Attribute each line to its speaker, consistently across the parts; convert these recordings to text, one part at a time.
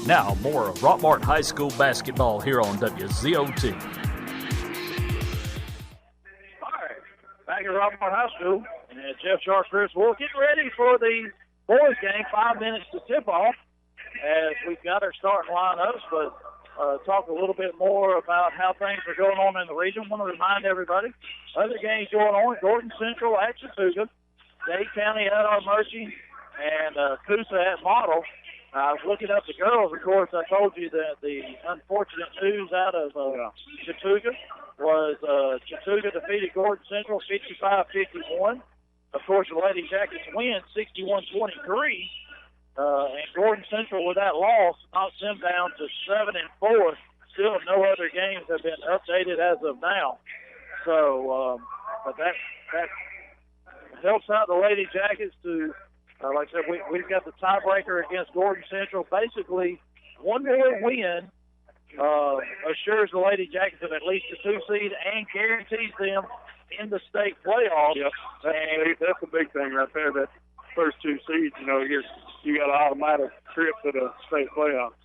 Speaker 1: Now, more of Rockmart High School basketball here on WZOT.
Speaker 2: All right, back at Rockmart High School, and Jeff Sharp, Chris Wolf, getting ready for the boys game. 5 minutes to tip off as we've got our starting lineups, but talk a little bit more about how things are going on in the region. I want to remind everybody, other games going on, Gordon Central at Chattooga, Dade County at Armuchee, and Coosa at Model. I was looking up the girls, of course. I told you that the unfortunate news out of Chattooga was Chattooga defeated Gordon Central 55-51. Of course, the Lady Jackets win 61-23. And Gordon Central, with that loss, knocks them down to 7-4. Still, no other games have been updated as of now. So, but that helps out the Lady Jackets to, like I said, we've got the tiebreaker against Gordon Central. Basically, one more win assures the Lady Jackets of at least a 2 seed and guarantees them in the state playoffs.
Speaker 3: Yep, that's a big thing right there. That first 2 seeds, you got an automatic trip to the state playoffs.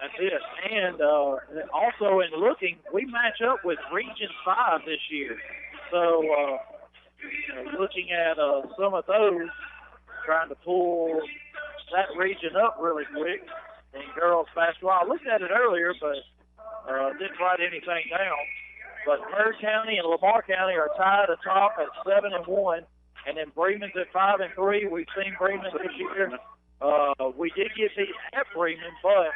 Speaker 2: That's it. And also in looking, we match up with Region 5 this year. So looking at some of those, trying to pull that region up really quick in girls basketball. I looked at it earlier, but didn't write anything down. But Heard County and Lamar County are tied atop at 7-1. And then Bremen's at 5-3. We've seen Bremen this year. We did get beat at Bremen, but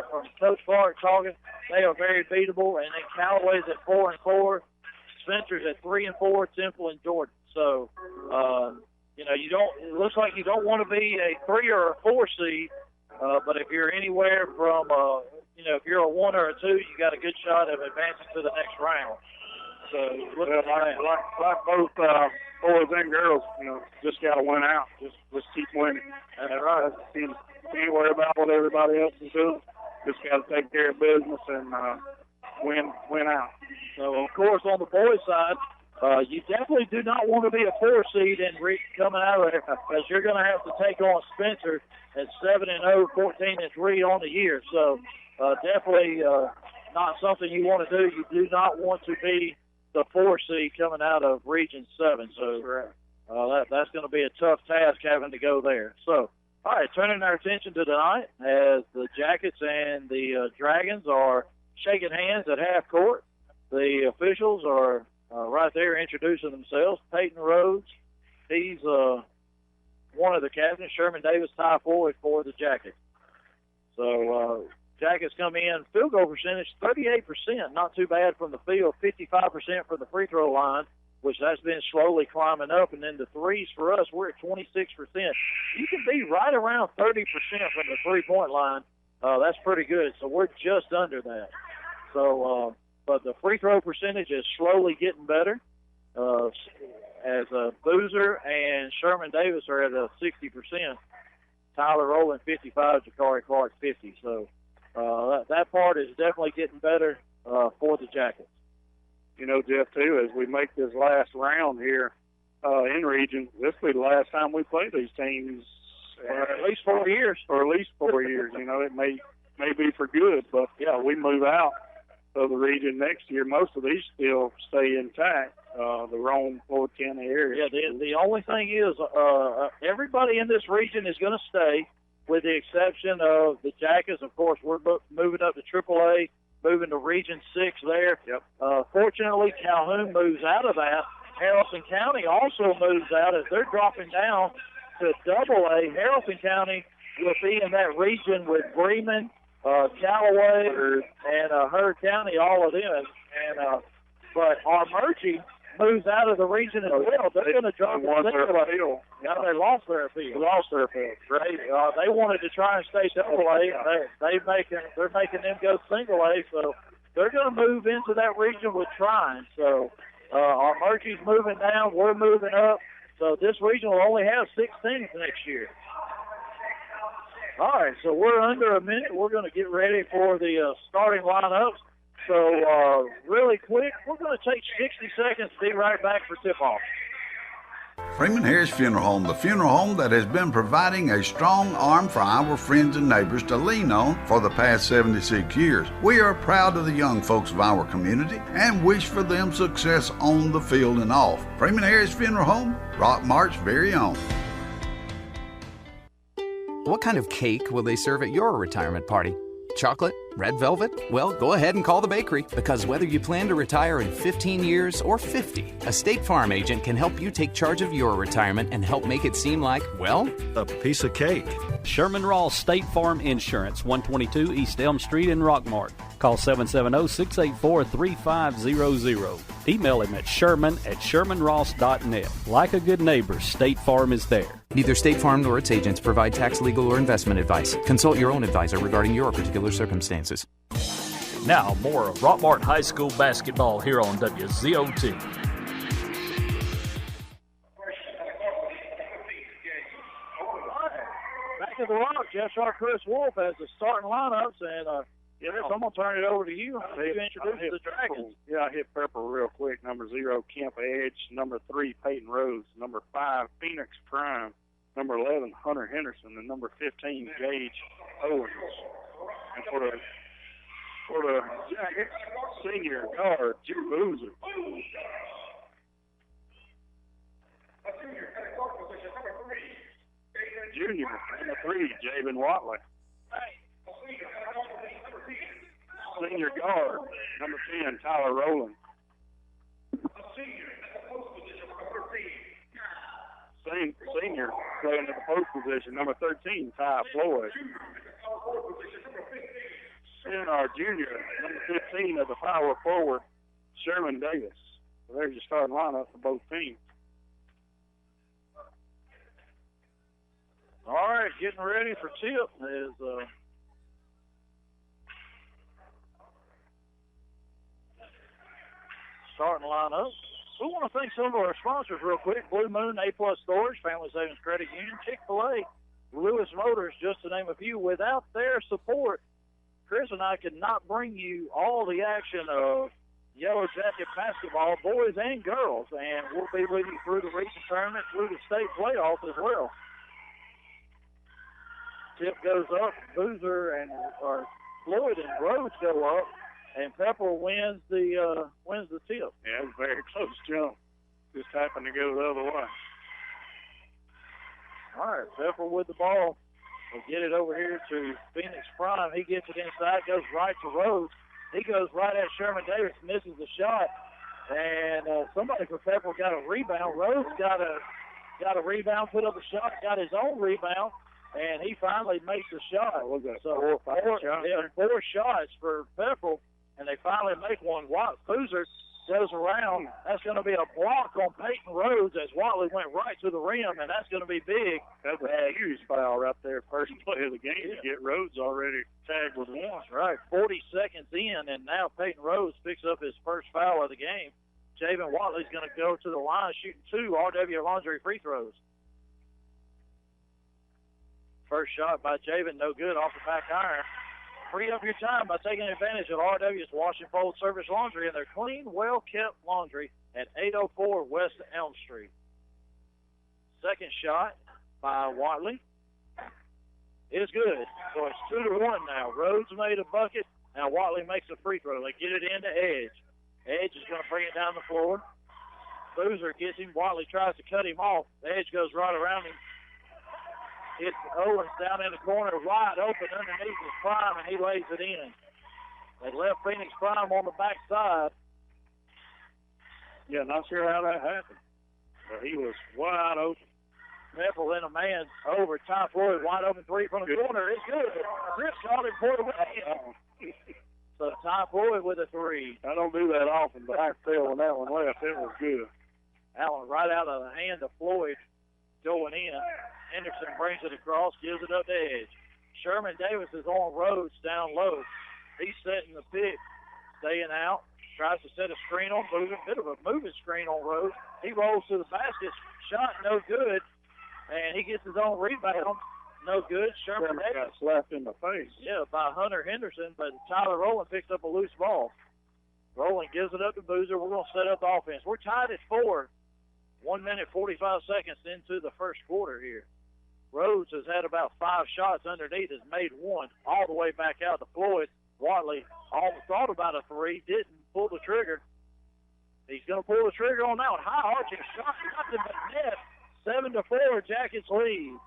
Speaker 2: from Coach Clark talking, they are very beatable. And then Callaway's at 4-4. Spencer's at 3-4. Temple and Jordan. So, you don't. It looks like you don't want to be a 3 or a 4 seed. But if you're anywhere from, if you're a 1 or a 2, you got a good shot of advancing to the next round. So,
Speaker 3: like both boys and girls, just got to win out. Just keep winning.
Speaker 2: That's right.
Speaker 3: Can't worry about what everybody else is doing. Just got to take care of business and win out.
Speaker 2: So, of course, on the boys' side, you definitely do not want to be a 4 seed and coming out of there because you're going to have to take on Spencer at 7-0, 14-3 on the year. So, definitely not something you want to do. You do not want to be the 4 seed coming out of Region 7. So that's going to be a tough task having to go there. So, all right, turning our attention to tonight as the Jackets and the Dragons are shaking hands at half court. The officials are right there introducing themselves. Peyton Rhodes, he's one of the captains. Sherman Davis, tie forward for the Jackets. So, Jackets come in, field goal percentage 38%, not too bad from the field, 55% from the free throw line, which has been slowly climbing up. And then the threes for us, we're at 26%. You can be right around 30% from the three-point line. That's pretty good. So we're just under that. So, but the free throw percentage is slowly getting better. As Boozer and Sherman Davis are at 60%. Tyler Rowland 55, Jakari Clark 50. So that part is definitely getting better for the Jackets.
Speaker 3: Jeff, too, as we make this last round here in region, this will be the last time we play these teams.
Speaker 2: For at least 4 years.
Speaker 3: For at least 4 years. It may be for good, but, yeah, we move out of the region next year. Most of these still stay intact, the Rome, Floyd County area.
Speaker 2: Yeah, the only thing is everybody in this region is going to stay, with the exception of the Jackets. Of course, we're moving up to AAA, moving to Region 6 there.
Speaker 3: Yep.
Speaker 2: Fortunately, Calhoun moves out of that. Haralson County also moves out as they're dropping down to AA. Haralson County will be in that region with Bremen, Callaway, and Heard County, all of them. But Armuchee moves out of the region as well. They're going to drop to single. Yeah, they lost their appeal. Right. They wanted to try and stay AA. They're making them go single A. So they're going to move into that region with trying. So Armuchee's moving down. We're moving up. So this region will only have 6 teams next year. All right, so we're under a minute. We're going to get ready for the starting lineups. So really quick, we're going to take 60 seconds to be right back for tip-off.
Speaker 4: Freeman Harris Funeral Home, the funeral home that has been providing a strong arm for our friends and neighbors to lean on for the past 76 years. We are proud of the young folks of our community and wish for them success on the field and off. Freeman Harris Funeral Home, Rockmart's very own.
Speaker 5: What kind of cake will they serve at your retirement party? Chocolate? Red velvet? Well, go ahead and call the bakery, because whether you plan to retire in 15 years or 50, a State Farm agent can help you take charge of your retirement and help make it seem like, well,
Speaker 6: a piece of cake.
Speaker 1: Sherman Ross State Farm Insurance, 122 East Elm Street in Rockmart. Call 770-684-3500. Email him at sherman@shermanross.net. Like a good neighbor, State Farm is there.
Speaker 5: Neither State Farm nor its agents provide tax, legal, or investment advice. Consult your own advisor regarding your particular circumstances.
Speaker 1: Now, more of Rockmart High School basketball here on WZOT.
Speaker 2: Back at the Rock, Jeff Sharp, Chris Wolf has the starting lineups, and Chris, I'm going to turn it over to you. You introduce the Dragons.
Speaker 3: Yeah, I hit Pepperell real quick. Number 0, Kemp Edge. Number 3, Peyton Rose. Number 5, Phoenix Prime. Number 11, Hunter Henderson. And number 15, Gage Owens. And for the Jackets, senior guard, Jim Boozer. Junior, number 3, Javen Watley. Senior guard, number 10, Tyler Rowland. Senior playing at the post position, number 13, Ty Floyd. And our junior, number 15, at the power forward, Sherman Davis. So there's your starting lineup for both teams.
Speaker 2: All right, getting ready for tip is starting lineup. We want to thank some of our sponsors real quick. Blue Moon, A-Plus Storage, Family Savings Credit Union, Chick-fil-A, Lewis Motors, just to name a few. Without their support, Chris and I could not bring you all the action of Yellow Jacket basketball, boys and girls, and we'll be with you through the region tournament, through the state playoffs as well. Tip goes up, Boozer and Floyd and Rhodes go up, and Pepperell wins the tip.
Speaker 3: Yeah, it was a very close jump. Just happened to go the other way.
Speaker 2: All right, Pepperell with the ball. We'll get it over here to Phoenix Prime. He gets it inside, goes right to Rhodes. He goes right at Sherman Davis, misses the shot, and somebody for Pepperell got a rebound. Rhodes got a rebound, put up a shot, got his own rebound, and he finally makes the shot.
Speaker 3: Was that
Speaker 2: so
Speaker 3: 4 or 5 shots?
Speaker 2: Yeah, 4 shots for Pepperell, and they finally make one. Boozer goes around. That's going to be a block on Peyton Rhodes as Watley went right to the rim, and that's going to be big.
Speaker 3: That's a huge foul right there, first play of the game to get Rhodes already tagged with 1.
Speaker 2: Right, 40 seconds in, and now Peyton Rhodes picks up his first foul of the game. Javen Watley's going to go to the line shooting 2 RW Laundry free throws. First shot by Javen, no good, off the back iron. Free up your time by taking advantage of RW's Wash and Fold Service Laundry and their clean, well-kept laundry at 804 West Elm Street. Second shot by Watley is good. So it's 2-1 now. Rhodes made a bucket. Now Watley makes a free throw. They get it into Edge. Edge is going to bring it down the floor. Boozer gets him. Watley tries to cut him off. Edge goes right around him. It's Owens down in the corner, wide open underneath his Prime, and he lays it in. They left Phoenix Prime on the backside.
Speaker 3: Yeah, not sure how that happened, but he was wide open.
Speaker 2: Pepperell in a man over Ty Floyd, wide open 3 from the corner. It's good. Chris caught him for the win. So Ty Floyd with a 3.
Speaker 3: I don't do that often, but I could tell when that one left, it was good.
Speaker 2: That one right out of the hand of Floyd going in. Henderson brings it across, gives it up to Edge. Sherman Davis is on Rhodes down low. He's setting the pick, staying out, tries to set a screen on Boozer, bit of a moving screen on Rhodes. He rolls to the basket, shot no good, and he gets his own rebound, no good. Sherman Davis
Speaker 3: got slapped in the face.
Speaker 2: Yeah, by Hunter Henderson, but Tyler Rowland picks up a loose ball. Rowland gives it up to Boozer. We're going to set up the offense. We're tied at 4 1 minute, 45 seconds into the first quarter here. Rhodes has had about 5 shots underneath, has made one all the way back out to Floyd. Watley almost thought about a 3, didn't pull the trigger. He's going to pull the trigger on that one. High arching shot, nothing but net. 7-4, Jackets lead.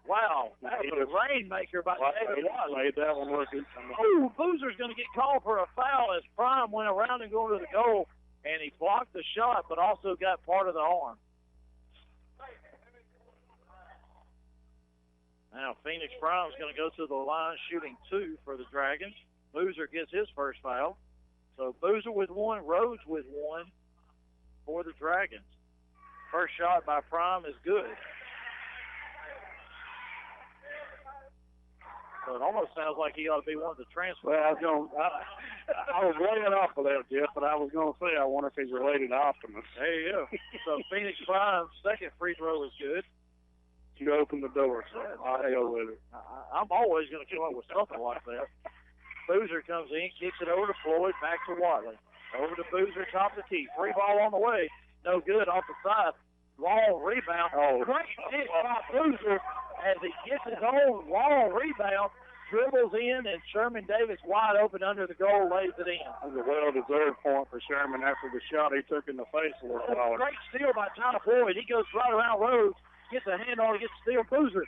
Speaker 2: Wow, that was a rainmaker by David Watley.
Speaker 3: Made that one look.
Speaker 2: Oh, Boozer's going to get called for a foul as Prime went around and going to the goal, and he blocked the shot, but also got part of the arm. Now Phoenix Prime's going to go to the line shooting 2 for the Dragons. Boozer gets his first foul. So Boozer with 1, Rhodes with 1 for the Dragons. First shot by Prime is good. So it almost sounds like he ought to be one of the transfers.
Speaker 3: Well, I was laying off of that, Jeff, but I was going to say I wonder if he's related to Optimus.
Speaker 2: There you go. So Phoenix Prime's second free throw is good.
Speaker 3: You open the door, so I'll hell with it.
Speaker 2: I'm always going to come up with something like that. Boozer comes in, kicks it over to Floyd, back to Watley. Over to Boozer, top of the key. Free ball on the way. No good off the side. Long rebound. Great hit by Boozer as he gets his own long rebound, dribbles in, and Sherman Davis wide open under the goal, lays it in.
Speaker 3: That was a well-deserved point for Sherman after the shot he took in the face a little while.
Speaker 2: Great steal by Ty Floyd. He goes right around Rhodes, gets a hand on it, gets a steal. Boozer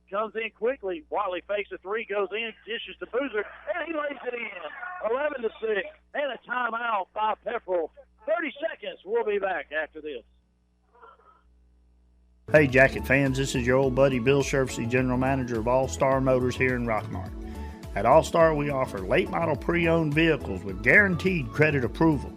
Speaker 2: comes in quickly. Watley fakes a 3, goes in, dishes to Boozer, and he lays it in. 11-6, and a timeout by Pepperell. 30 seconds. We'll be back after this.
Speaker 6: Hey Jacket fans, this is your old buddy Bill Sherfsey, General Manager of All Star Motors here in Rockmart. At All Star we offer late model pre-owned vehicles with guaranteed credit approval.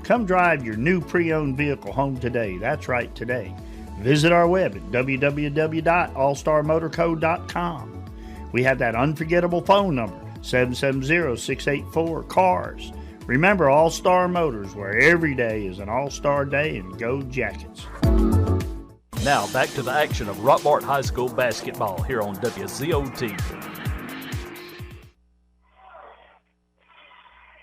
Speaker 6: Come drive your new pre-owned vehicle home today. That's right, today. Visit our web at www.allstarmotorco.com. We have that unforgettable phone number, 770-684-CARS. Remember All Star Motors, where every day is an All-Star Day, and go Jackets.
Speaker 1: Now back to the action of Rockmart High School basketball here on WZOT.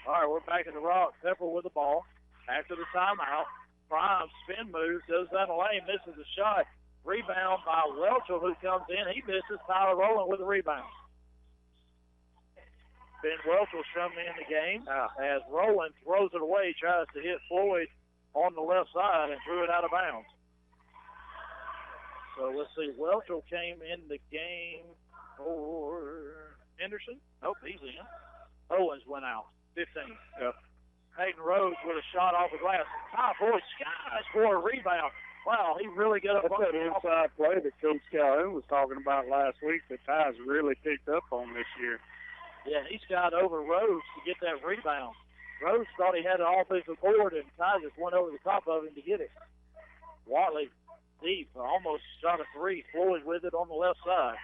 Speaker 2: All right, we're back in the Rock. Pepperell with the ball. After the timeout, Prime spin moves, goes down the lane, misses the shot. Rebound by Welchel, who comes in. He misses. Tyler Rowland with the rebound. Ben Welchel's coming in the game as Rowland throws it away, tries to hit Floyd on the left side and threw it out of bounds. So let's see. Welchel came in the game for Henderson. Nope, he's in. Owens went out. 15.
Speaker 3: Yep.
Speaker 2: Hayden Rhodes with a shot off the glass. Ty Floyd skies for a rebound. Wow, he really got up on
Speaker 3: that inside play that Coach Calhoun was talking about last week that Ty's really picked up on this year.
Speaker 2: Yeah, he skied over Rhodes to get that rebound. Rhodes thought he had an offensive board, and Ty just went over the top of him to get it. Watley deep, almost shot a 3. Floyd with it on the left side.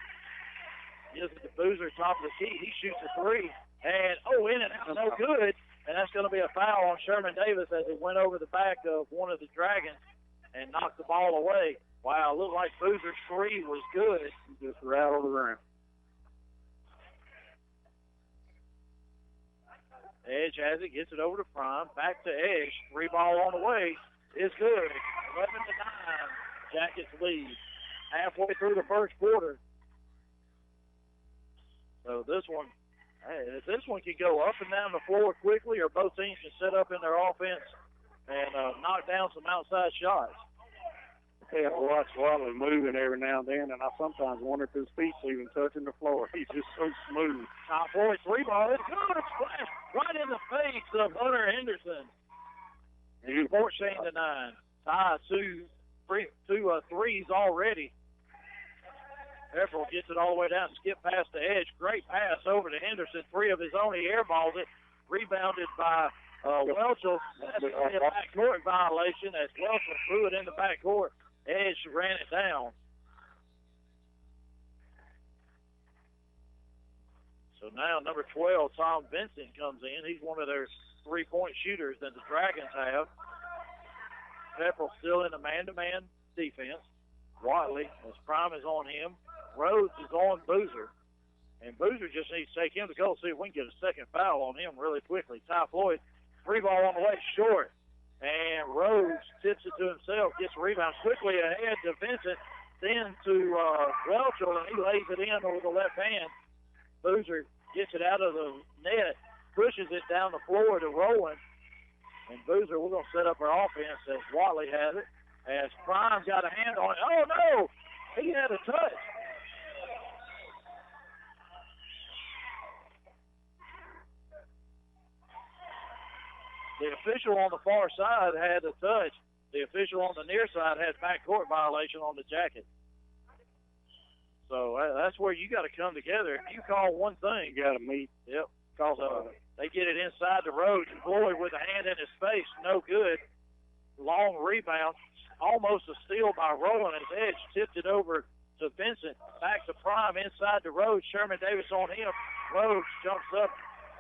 Speaker 2: Gives it to Boozer, top of the key. He shoots a 3. And, in and out, no good. And that's going to be a foul on Sherman Davis as it went over the back of one of the Dragons and knocked the ball away. Wow, it looked like Boozer's 3 was good.
Speaker 3: He just rattled around.
Speaker 2: Edge has it, gets it over to Prime. Back to Edge. 3 ball on the way. It's good. 11-9. Jackets lead. Halfway through the first quarter. So this one, if this one can go up and down the floor quickly, or both teams can set up in their offense and knock down some outside shots.
Speaker 3: I watch Watley moving every now and then, and I sometimes wonder if his feet's even touching the floor. He's just so smooth.
Speaker 2: Top Floyd 3 ball. It's good. Splash right in the face of Hunter Henderson. 14-9. Ty, two threes already. Pepperell gets it all the way down, skip past the edge. Great pass over to Henderson. 3 of his own. He airballs it. Rebounded by Welchel. That's a backcourt violation as Welchel threw it in the backcourt. Edge ran it down. So now number 12, Tom Vincent, comes in. He's one of their 3-point shooters that the Dragons have. Pepperell still in a man-to-man defense. Watley, as Prime is on him. Rhodes is on Boozer. And Boozer just needs to take him to go see if we can get a second foul on him really quickly. Ty Floyd, 3 ball on the way, short. And Rhodes tips it to himself, gets the rebound quickly ahead to Vincent, then to Welchel, and he lays it in over the left hand. Boozer gets it out of the net, pushes it down the floor to Rowland. And Boozer, we're going to set up our offense as Watley has it. As Prime got a hand on it. Oh, no! He had a touch. The official on the far side had a touch. The official on the near side had backcourt violation on the Jacket. So that's where you got to come together. If you call one thing,
Speaker 3: You got to meet.
Speaker 2: yep, because they get it inside the road. Floyd with a hand in his face, no good. Long rebound, almost a steal by Rowland. His edge tipped it over to Vincent. Back to Prime inside the road. Sherman Davis on him. Rhodes jumps up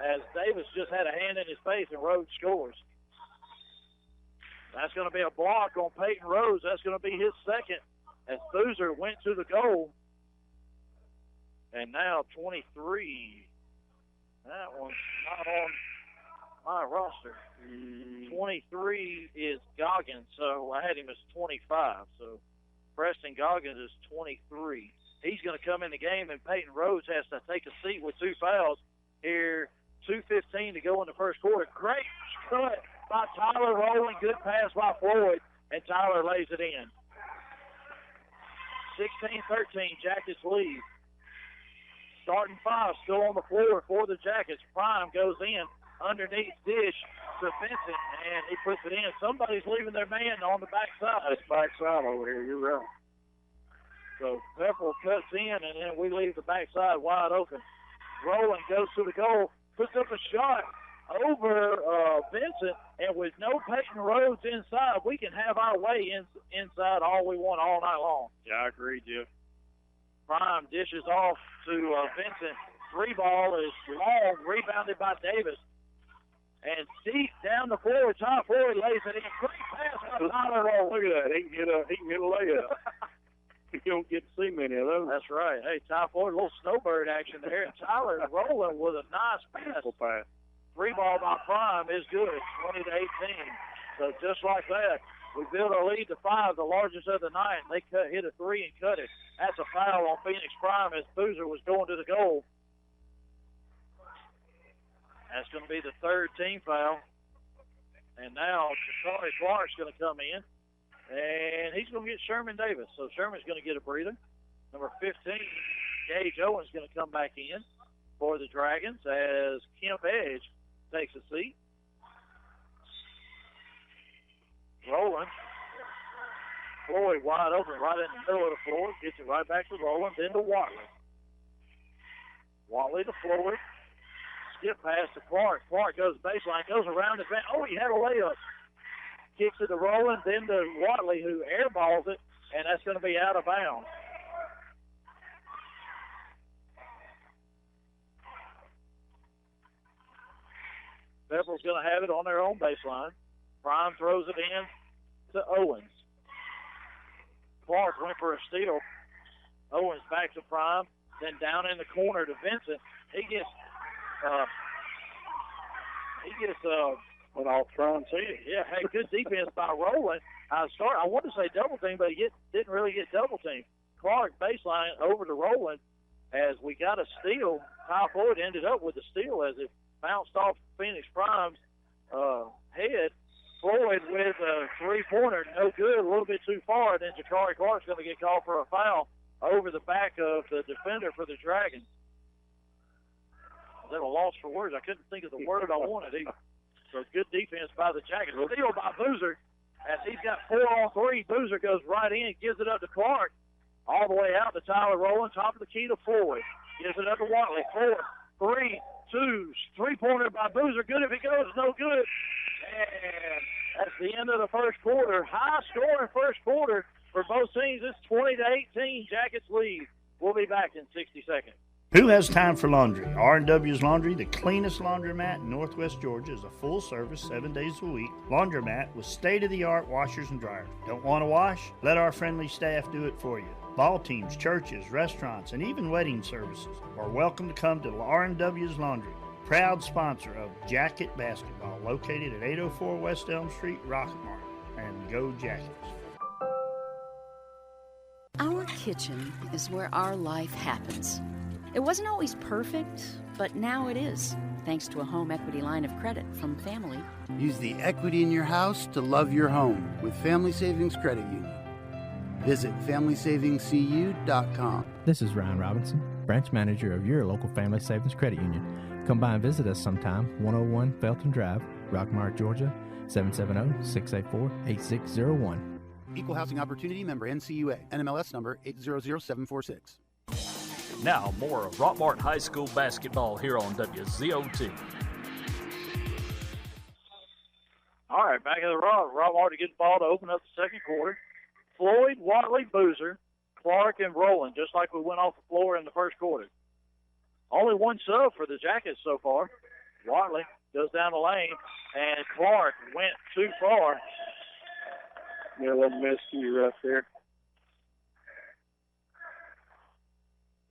Speaker 2: as Davis just had a hand in his face, and Rhodes scores. That's going to be a block on Peyton Rhodes. That's going to be his second as Boozer went to the goal. And now 23. That one's not on my roster. 23 is Goggins, so I had him as 25. So Preston Goggins is 23. He's going to come in the game, and Peyton Rhodes has to take a seat with 2 fouls here. 2:15 to go in the first quarter. Great cut by Tyler Rowland. Good pass by Floyd, and Tyler lays it in. 16-13, Jackets lead. Starting 5 still on the floor for the Jackets. Prime goes in underneath dish to Vincent, and he puts it in. Somebody's leaving their man on the backside.
Speaker 3: That's backside over here. You're right.
Speaker 2: So Pepperell cuts in, and then we leave the backside wide open. Rowland goes to the goal, puts up a shot over Vincent, and with no Peyton Rhodes inside, we can have our way inside all we want all night long.
Speaker 3: Yeah, I agree, Jeff.
Speaker 2: Prime dishes off to Vincent. 3 ball is long, rebounded by Davis. And deep down the floor, Ty Floyd lays it in. Great pass by Tyler Rowland.
Speaker 3: Look at that. He can get a layup. You don't get to see many of those.
Speaker 2: That's right. Hey, Ty Floyd, a little snowbird action there. And Tyler Rowland with a nice pass. 3 ball by Prime is good, 20-18. So just like that, we build our lead to 5, the largest of the night. They hit a 3 and cut it. That's a foul on Phoenix Prime as Boozer was going to the goal. That's going to be the 3rd team foul. And now Ja'Cory Clark's going to come in. And he's going to get Sherman Davis. So Sherman's going to get a breather. Number 15, Gage Owens, going to come back in for the Dragons as Kemp Edge takes a seat. Rowland. Floyd wide open right in the middle of the floor. Gets it right back to Rowland, then to Watley. Watley to Floyd. Skip pass to Clark. Clark goes baseline, goes around his man. Oh, he had a layup. Kicks it to Rowland, then to Watley, who airballs it, and that's going to be out of bounds. Pepperell's going to have it on their own baseline. Prime throws it in to Owens. Clark went for a steal. Owens back to Prime, then down in the corner to Vincent. He gets
Speaker 3: what I'll try and see.
Speaker 2: Yeah, hey, good defense by Rowland. I wanted to say double team, but he didn't really get double team. Clark baseline over to Rowland as we got a steal. Ty Floyd ended up with a steal as it bounced off Phoenix Prime's head. Floyd with a 3-pointer, no good, a little bit too far. Then Ja'Cory Clark's going to get called for a foul over the back of the defender for the Dragons. That a loss for words. I couldn't think of the word I wanted either. So good defense by the Jackets. Steal by Boozer as he's got 4 on 3. Boozer goes right in, gives it up to Clark. All the way out to Tyler Rowland, top of the key to Floyd. Gives it up to Watley. 4, 3, 2, 3-pointer by Boozer. Good if it goes, no good. And that's the end of the first quarter. High scoring first quarter for both teams. It's 20-18. Jackets lead. We'll be back in 60 seconds.
Speaker 6: Who has time for laundry? R&W's Laundry, the cleanest laundromat in Northwest Georgia, is a full-service, 7 days a week laundromat with state-of-the-art washers and dryers. Don't want to wash? Let our friendly staff do it for you. Ball teams, churches, restaurants, and even wedding services are welcome to come to R&W's Laundry. proud sponsor of Jacket Basketball, located at 804 West Elm Street, Rockmart. And go Jackets.
Speaker 7: Our kitchen is where our life happens. It wasn't always perfect, but now it is, thanks to a home equity line of credit from Family.
Speaker 8: Use the equity in your house to love your home with Family Savings Credit Union. Visit FamilySavingsCU.com.
Speaker 9: This is Ryan Robinson, branch manager of your local Family Savings Credit Union. Come by and visit us sometime, 101 Felton Drive, Rockmart, Georgia, 770-684-8601.
Speaker 8: Equal Housing Opportunity member NCUA, NMLS number 800746.
Speaker 1: Now, more of Rockmart High School basketball here on WZOT.
Speaker 2: All right, back at the Rockmart to get the ball to open up the second quarter. Floyd, Watley, Boozer, Clark, and Rowland, just like we went off the floor in the first quarter. Only one sub for the Jackets so far. Watley goes down the lane, and Clark went too far.
Speaker 3: Yeah, a little miscue right there.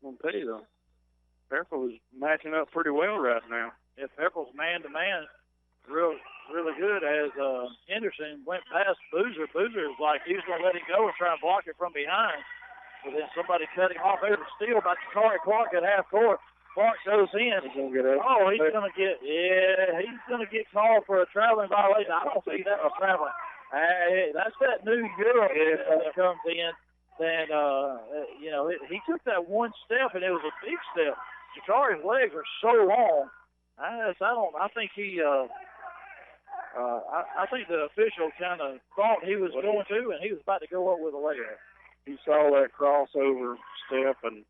Speaker 3: I'm going to tell you, though, Pepperell is matching up pretty well right now.
Speaker 2: If Pepperell's man-to-man really good as Henderson went past Boozer. Boozer is like he was going to let him go and try and block it from behind. But then somebody cut him off. There's a steal by Clark at half court. Clark goes in.
Speaker 3: He's going to get up.
Speaker 2: Oh, he's going to get called for a traveling violation. I don't see that a traveling. That's that new girl that comes in. And, he took that one step, and it was a big step. Jakari's legs are so long. I think I think the official kind of thought he was going to, and he was about to go up with a leg.
Speaker 3: He saw that crossover step and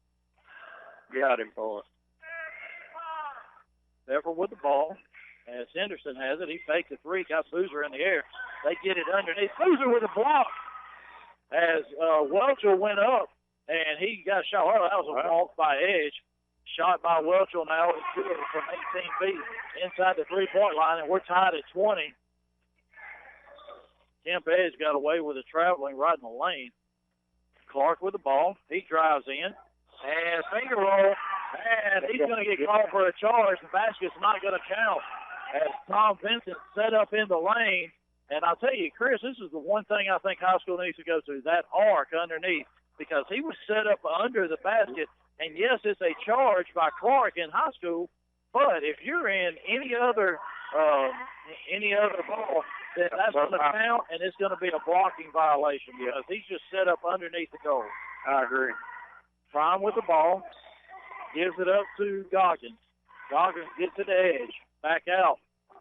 Speaker 3: got him for it.
Speaker 2: Therefore, with the ball, as Henderson has it, he faked the three, got Boozer in the air. They get it underneath. Boozer with a block as Welchel went up, and he got shot. Oh, that was a walk by Edge. Shot by Welchel now. It's good from 18 feet inside the three-point line, and we're tied at 20. Kemp Edge got away with a traveling right in the lane. Clark with the ball. He drives in. And finger roll. And he's going to get called for a charge. The basket's not going to count as Tom Vincent set up in the lane. And I'll tell you, Chris, this is the one thing I think high school needs to go to, that arc underneath, because he was set up under the basket. And, yes, it's a charge by Clark in high school, but if you're in any other ball, then that's going to count, and it's going to be a blocking violation because he's just set up underneath the goal.
Speaker 3: I agree.
Speaker 2: Prime with the ball, gives it up to Goggins. Goggins gets to the edge, back out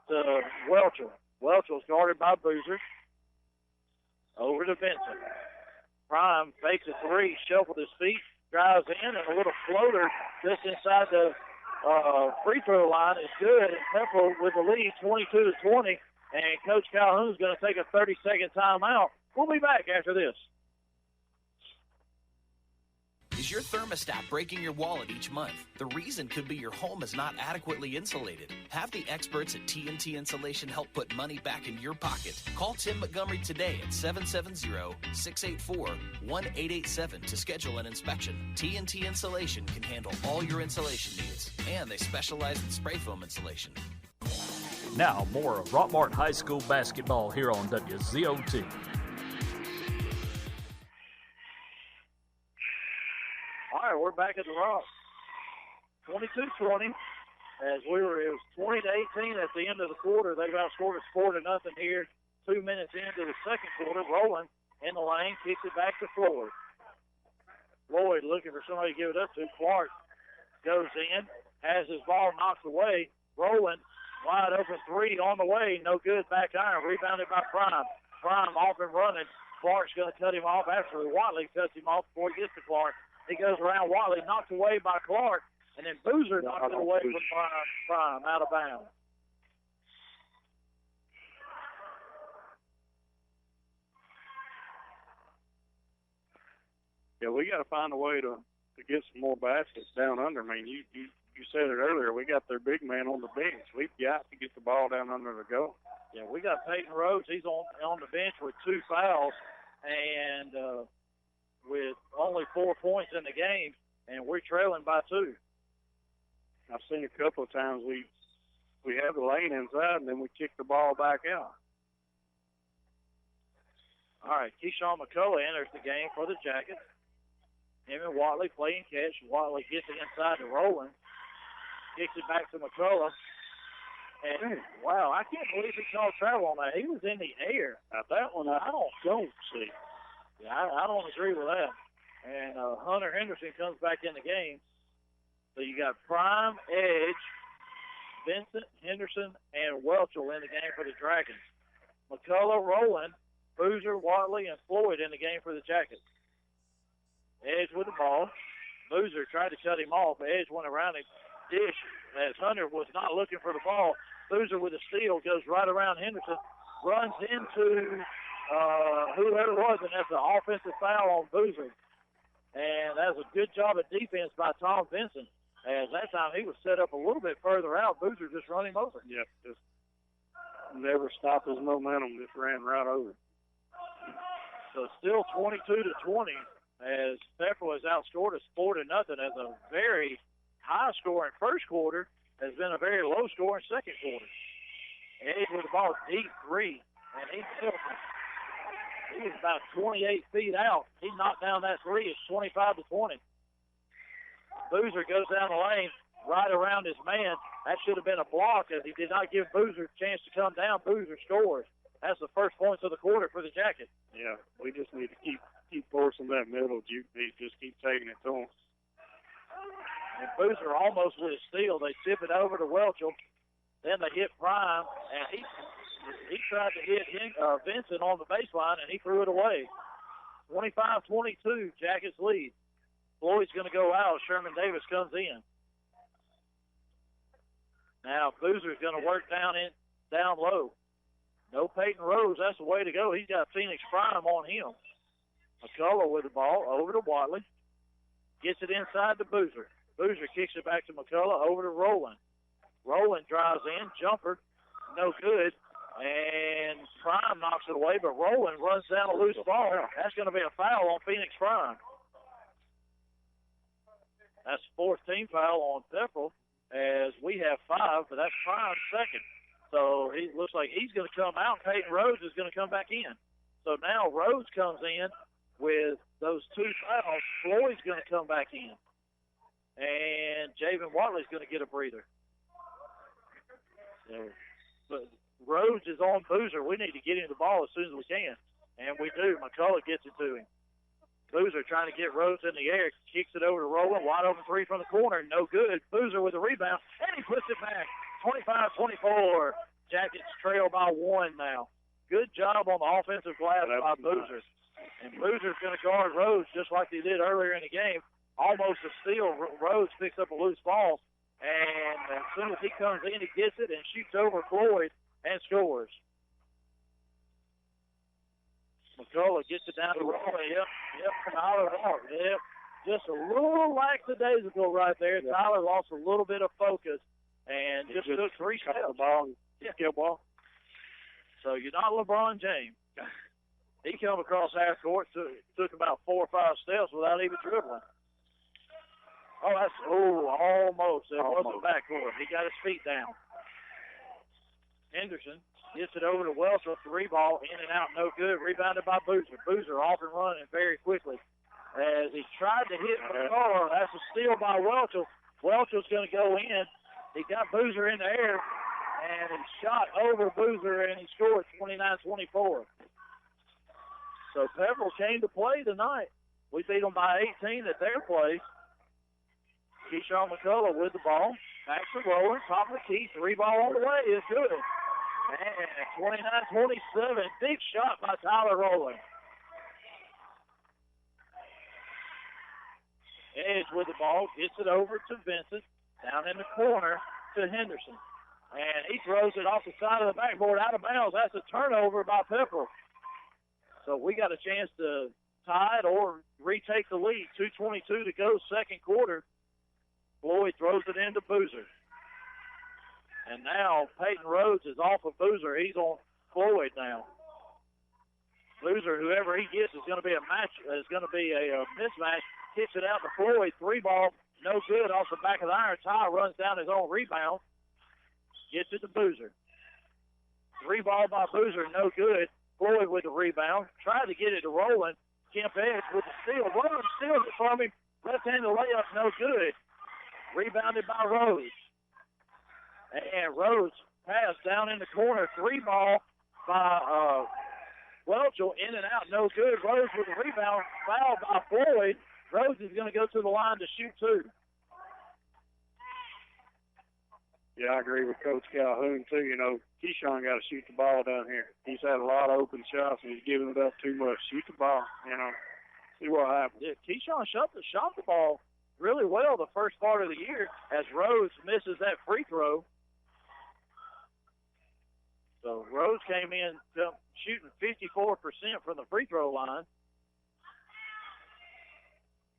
Speaker 2: to Welchel. Welchel's guarded by Boozer. Over to Vincent. Prime fakes a three, shuffled his feet, drives in, and a little floater just inside the free throw line is good. And Pepperell with the lead, 22-20, and Coach Calhoun's going to take a 30-second timeout. We'll be back after this.
Speaker 10: Is your thermostat breaking your wallet each month? The reason could be your home is not adequately insulated. Have the experts at TNT Insulation help put money back in your pocket. Call Tim Montgomery today at 770-684-1887 to schedule an inspection. TNT Insulation can handle all your insulation needs, and they specialize in spray foam insulation.
Speaker 1: Now, more of Rockmart High School basketball here on WZOT.
Speaker 2: All right, we're back at the Rock. 22-20. It was 20-18 at the end of the quarter. They've outscored us 4-0 here. 2 minutes into the second quarter. Rowland in the lane, kicks it back to Floyd. Floyd looking for somebody to give it up to. Clark goes in, has his ball knocked away. Rowland, wide open three on the way. No good, back iron. Rebounded by Prime. Prime off and running. Clark's going to cut him off after Watley cuts him off before he gets to Clark. He goes around Watley, knocked away by Clark, and then Boozer knocked it away from Prime out of bounds.
Speaker 3: Yeah, we got to find a way to get some more baskets down under. I mean, you said it earlier. We got their big man on the bench. We've got to get the ball down under the goal.
Speaker 2: Yeah, we got Peyton Rhodes. He's on the bench with 2 fouls, and with only 4 points in the game, and we're trailing by 2.
Speaker 3: I've seen a couple of times we we have the lane inside, and then we kick the ball back out.
Speaker 2: All right, Keyshawn McCullough enters the game for the Jackets. Him and Watley playing catch. Watley gets it inside to Rowland. Kicks it back to McCullough. And, wow, I can't believe he called travel on that. He was in the air.
Speaker 3: Now, that one I don't see.
Speaker 2: Yeah, I don't agree with that. And Hunter Henderson comes back in the game. So you got Prime, Edge, Vincent, Henderson, and Welchel in the game for the Dragons. McCullough, Rowland, Boozer, Watley, and Floyd in the game for the Jackets. Edge with the ball. Boozer tried to cut him off. Edge went around him. Dish, as Hunter was not looking for the ball. Boozer with a steal goes right around Henderson, runs into whoever it was, and that's an offensive foul on Boozer. And that was a good job of defense by Tom Vincent. As that time he was set up a little bit further out, Boozer just run him over.
Speaker 3: Yep, just never stopped his momentum, just ran right over.
Speaker 2: So still 22-20, as Pepperell has outscored us 4-0, as a very high-scoring first quarter has been a very low-scoring second quarter. Edge with the ball deep three, and he was about 28 feet out. He knocked down that three. It's 25-20. Boozer goes down the lane right around his man. That should have been a block, as he did not give Boozer a chance to come down. Boozer scores. That's the first points of the quarter for the Jackets.
Speaker 3: Yeah, we just need to keep forcing that middle. Just keep taking it to them.
Speaker 2: And Boozer almost with a steal. They tip it over to Welchel. Then they hit Prime, and he tried to hit Vincent on the baseline, and he threw it away. 25-22, Jackets lead. Floyd's going to go out. Sherman Davis comes in. Now Boozer's going to work down low. No Peyton Rose. That's the way to go. He's got Phoenix Prime on him. McCullough with the ball over to Watley. Gets it inside to Boozer. Boozer kicks it back to McCullough over to Rowland. Rowland drives in. Jumper. No good. And Prime knocks it away, but Rowland runs down a loose ball. That's going to be a foul on Phoenix Prime. That's the fourth team foul on Pepperell, as we have 5, but that's Prime's second. So he looks like he's going to come out, and Peyton Rhodes is going to come back in. So now Rhodes comes in with those 2 fouls. Floyd's going to come back in. And Javen Watley's going to get a breather. So, but Rhodes is on Boozer. We need to get him the ball as soon as we can. And we do. McCullough gets it to him. Boozer trying to get Rhodes in the air. Kicks it over to Rowland. Wide open three from the corner. No good. Boozer with a rebound. And he puts it back. 25-24. Jackets trail by 1 now. Good job on the offensive glass by Boozer. And Boozer's going to guard Rhodes just like they did earlier in the game. Almost a steal. Rhodes picks up a loose ball. And as soon as he comes in, he gets it and shoots over Floyd and scores. McCullough gets it down to Rowland. Yep, Tyler Hart. Yep. Just a little lackadaisical right there. Yeah. Tyler lost a little bit of focus and just took 3 steps.
Speaker 3: The ball, skill ball.
Speaker 2: So you're not LeBron James. He came across half court, took about 4 or 5 steps without even dribbling. Almost. It wasn't backcourt. He got his feet down. Henderson gets it over to Welchel. 3 ball, in and out, no good. Rebounded by Boozer. Boozer off and running very quickly. As he tried to hit McCullough, that's a steal by Welchel. Welchel's going to go in. He got Boozer in the air, and he shot over Boozer, and he scored 29-24. So Pepperell came to play tonight. We beat them by 18 at their place. Keyshawn McCullough with the ball. Back to Rowland. Top of the key. 3 ball on the way. It's good. And 29-27. Big shot by Tyler Rowland. Edge with the ball. Gets it over to Vincent. Down in the corner to Henderson. And he throws it off the side of the backboard out of bounds. That's a turnover by Pepperell. So we got a chance to tie it or retake the lead. 2:22 to go, second quarter. Floyd throws it into Boozer. And now Peyton Rhodes is off of Boozer. He's on Floyd now. Boozer, whoever he gets, is going to be a mismatch. Hits it out to Floyd. 3 ball, no good off the back of the iron. Ty runs down his own rebound. Gets it to Boozer. 3 ball by Boozer, no good. Floyd with the rebound. Tried to get it to Rowland. Kemp Edge with the steal. Rowland steals it from him. Left-handed layup, no good. Rebounded by Rose. And Rose pass down in the corner. 3 ball by Welchel. In and out, no good. Rose with the rebound. Foul by Floyd. Rose is going to go to the line to shoot 2.
Speaker 3: Yeah, I agree with Coach Calhoun, too. You know, Keyshawn got to shoot the ball down here. He's had a lot of open shots, and he's giving it up too much. Shoot the ball, you know. See what happens.
Speaker 2: Yeah, Keyshawn shot the ball really well the first part of the year as Rose misses that free throw. So Rose came in shooting 54% from the free throw line.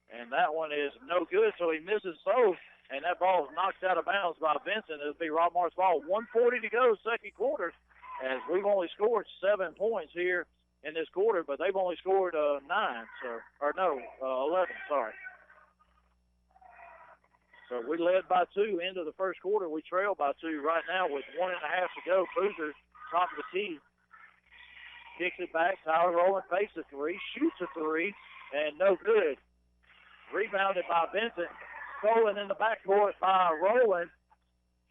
Speaker 2: And that one is no good, so he misses both. And that ball is knocked out of bounds by Vincent. It'll be Rockmart's ball. 1:40 to go, second quarter, as we've only scored 7 points here in this quarter, but they've only scored 11, sorry. So we led by 2 into the first quarter. We trail by 2 right now with 1.5 to go. Boozer, top of the key, kicks it back. Tyler Rowland fakes a 3, shoots a 3, and no good. Rebounded by Vincent. Stolen in the backcourt by Rowland.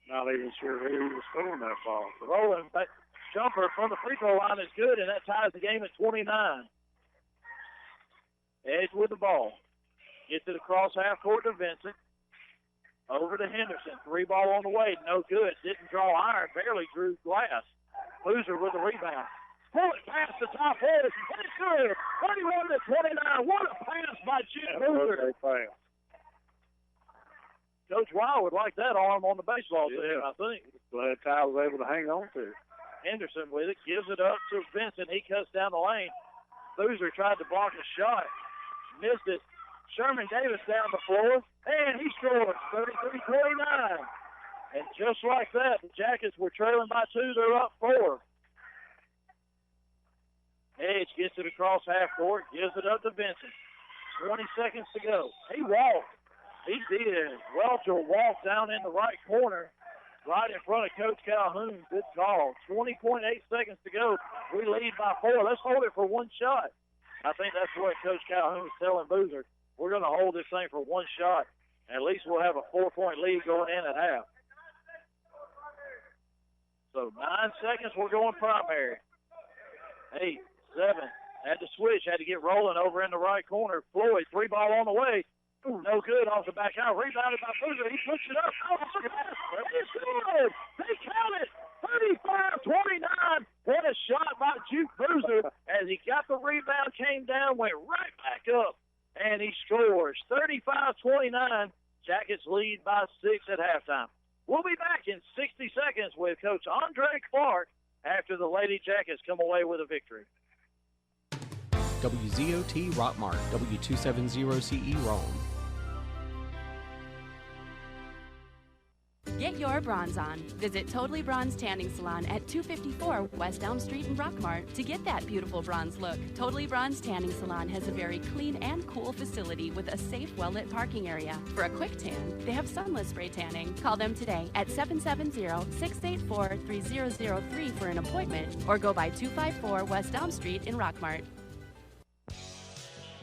Speaker 3: Not even sure who was throwing that ball.
Speaker 2: Rowland, jumper from the free throw line is good, and that ties the game at 29. Edge with the ball. Gets it across half court to Vincent. Over to Henderson. 3 ball on the way. No good. Didn't draw iron. Barely drew glass. Boozer with the rebound. Pull it past the top edge. It's good. 31 to 29. What a pass by Chip Boozer. Coach Wild would like that arm on the baseball team, I think.
Speaker 3: Glad Ty was able to hang on to it.
Speaker 2: Henderson with it. Gives it up to Vincent. He cuts down the lane. Boozer tried to block a shot. Missed it. Sherman Davis down the floor. And he scores 33-29. And just like that, the Jackets were trailing by 2. They're up 4. Edge gets it across half court. Gives it up to Vincent. 20 seconds to go. He walked. He did. Welchel walked down in the right corner, right in front of Coach Calhoun. Good call. 20.8 seconds to go. We lead by 4. Let's hold it for 1 shot. I think that's what Coach Calhoun's telling Boozer. We're going to hold this thing for 1 shot. At least we'll have a 4-point lead going in at half. So 9 seconds, we're going primary. 8, 7. Had to switch. Had to get rolling over in the right corner. Floyd, 3 ball on the way. Ooh, no good off the back out. Rebounded by Boozer. He puts it up. Oh, it's good. They count it. 35-29. What a shot by Juke Boozer as he got the rebound, came down, went right back up, and he scores. 35-29. Jackets lead by 6 at halftime. We'll be back in 60 seconds with Coach Andre Clark after the Lady Jackets come away with a victory.
Speaker 11: WZOT Rockmart, W270CE Rome.
Speaker 12: Get your bronze on. Visit Totally Bronze Tanning Salon at 254 West Elm Street in Rockmart to get that beautiful bronze look. Totally Bronze Tanning Salon has a very clean and cool facility with a safe, well-lit parking area. For a quick tan, they have sunless spray tanning. Call them today at 770-684-3003 for an appointment or go by 254 West Elm Street in Rockmart.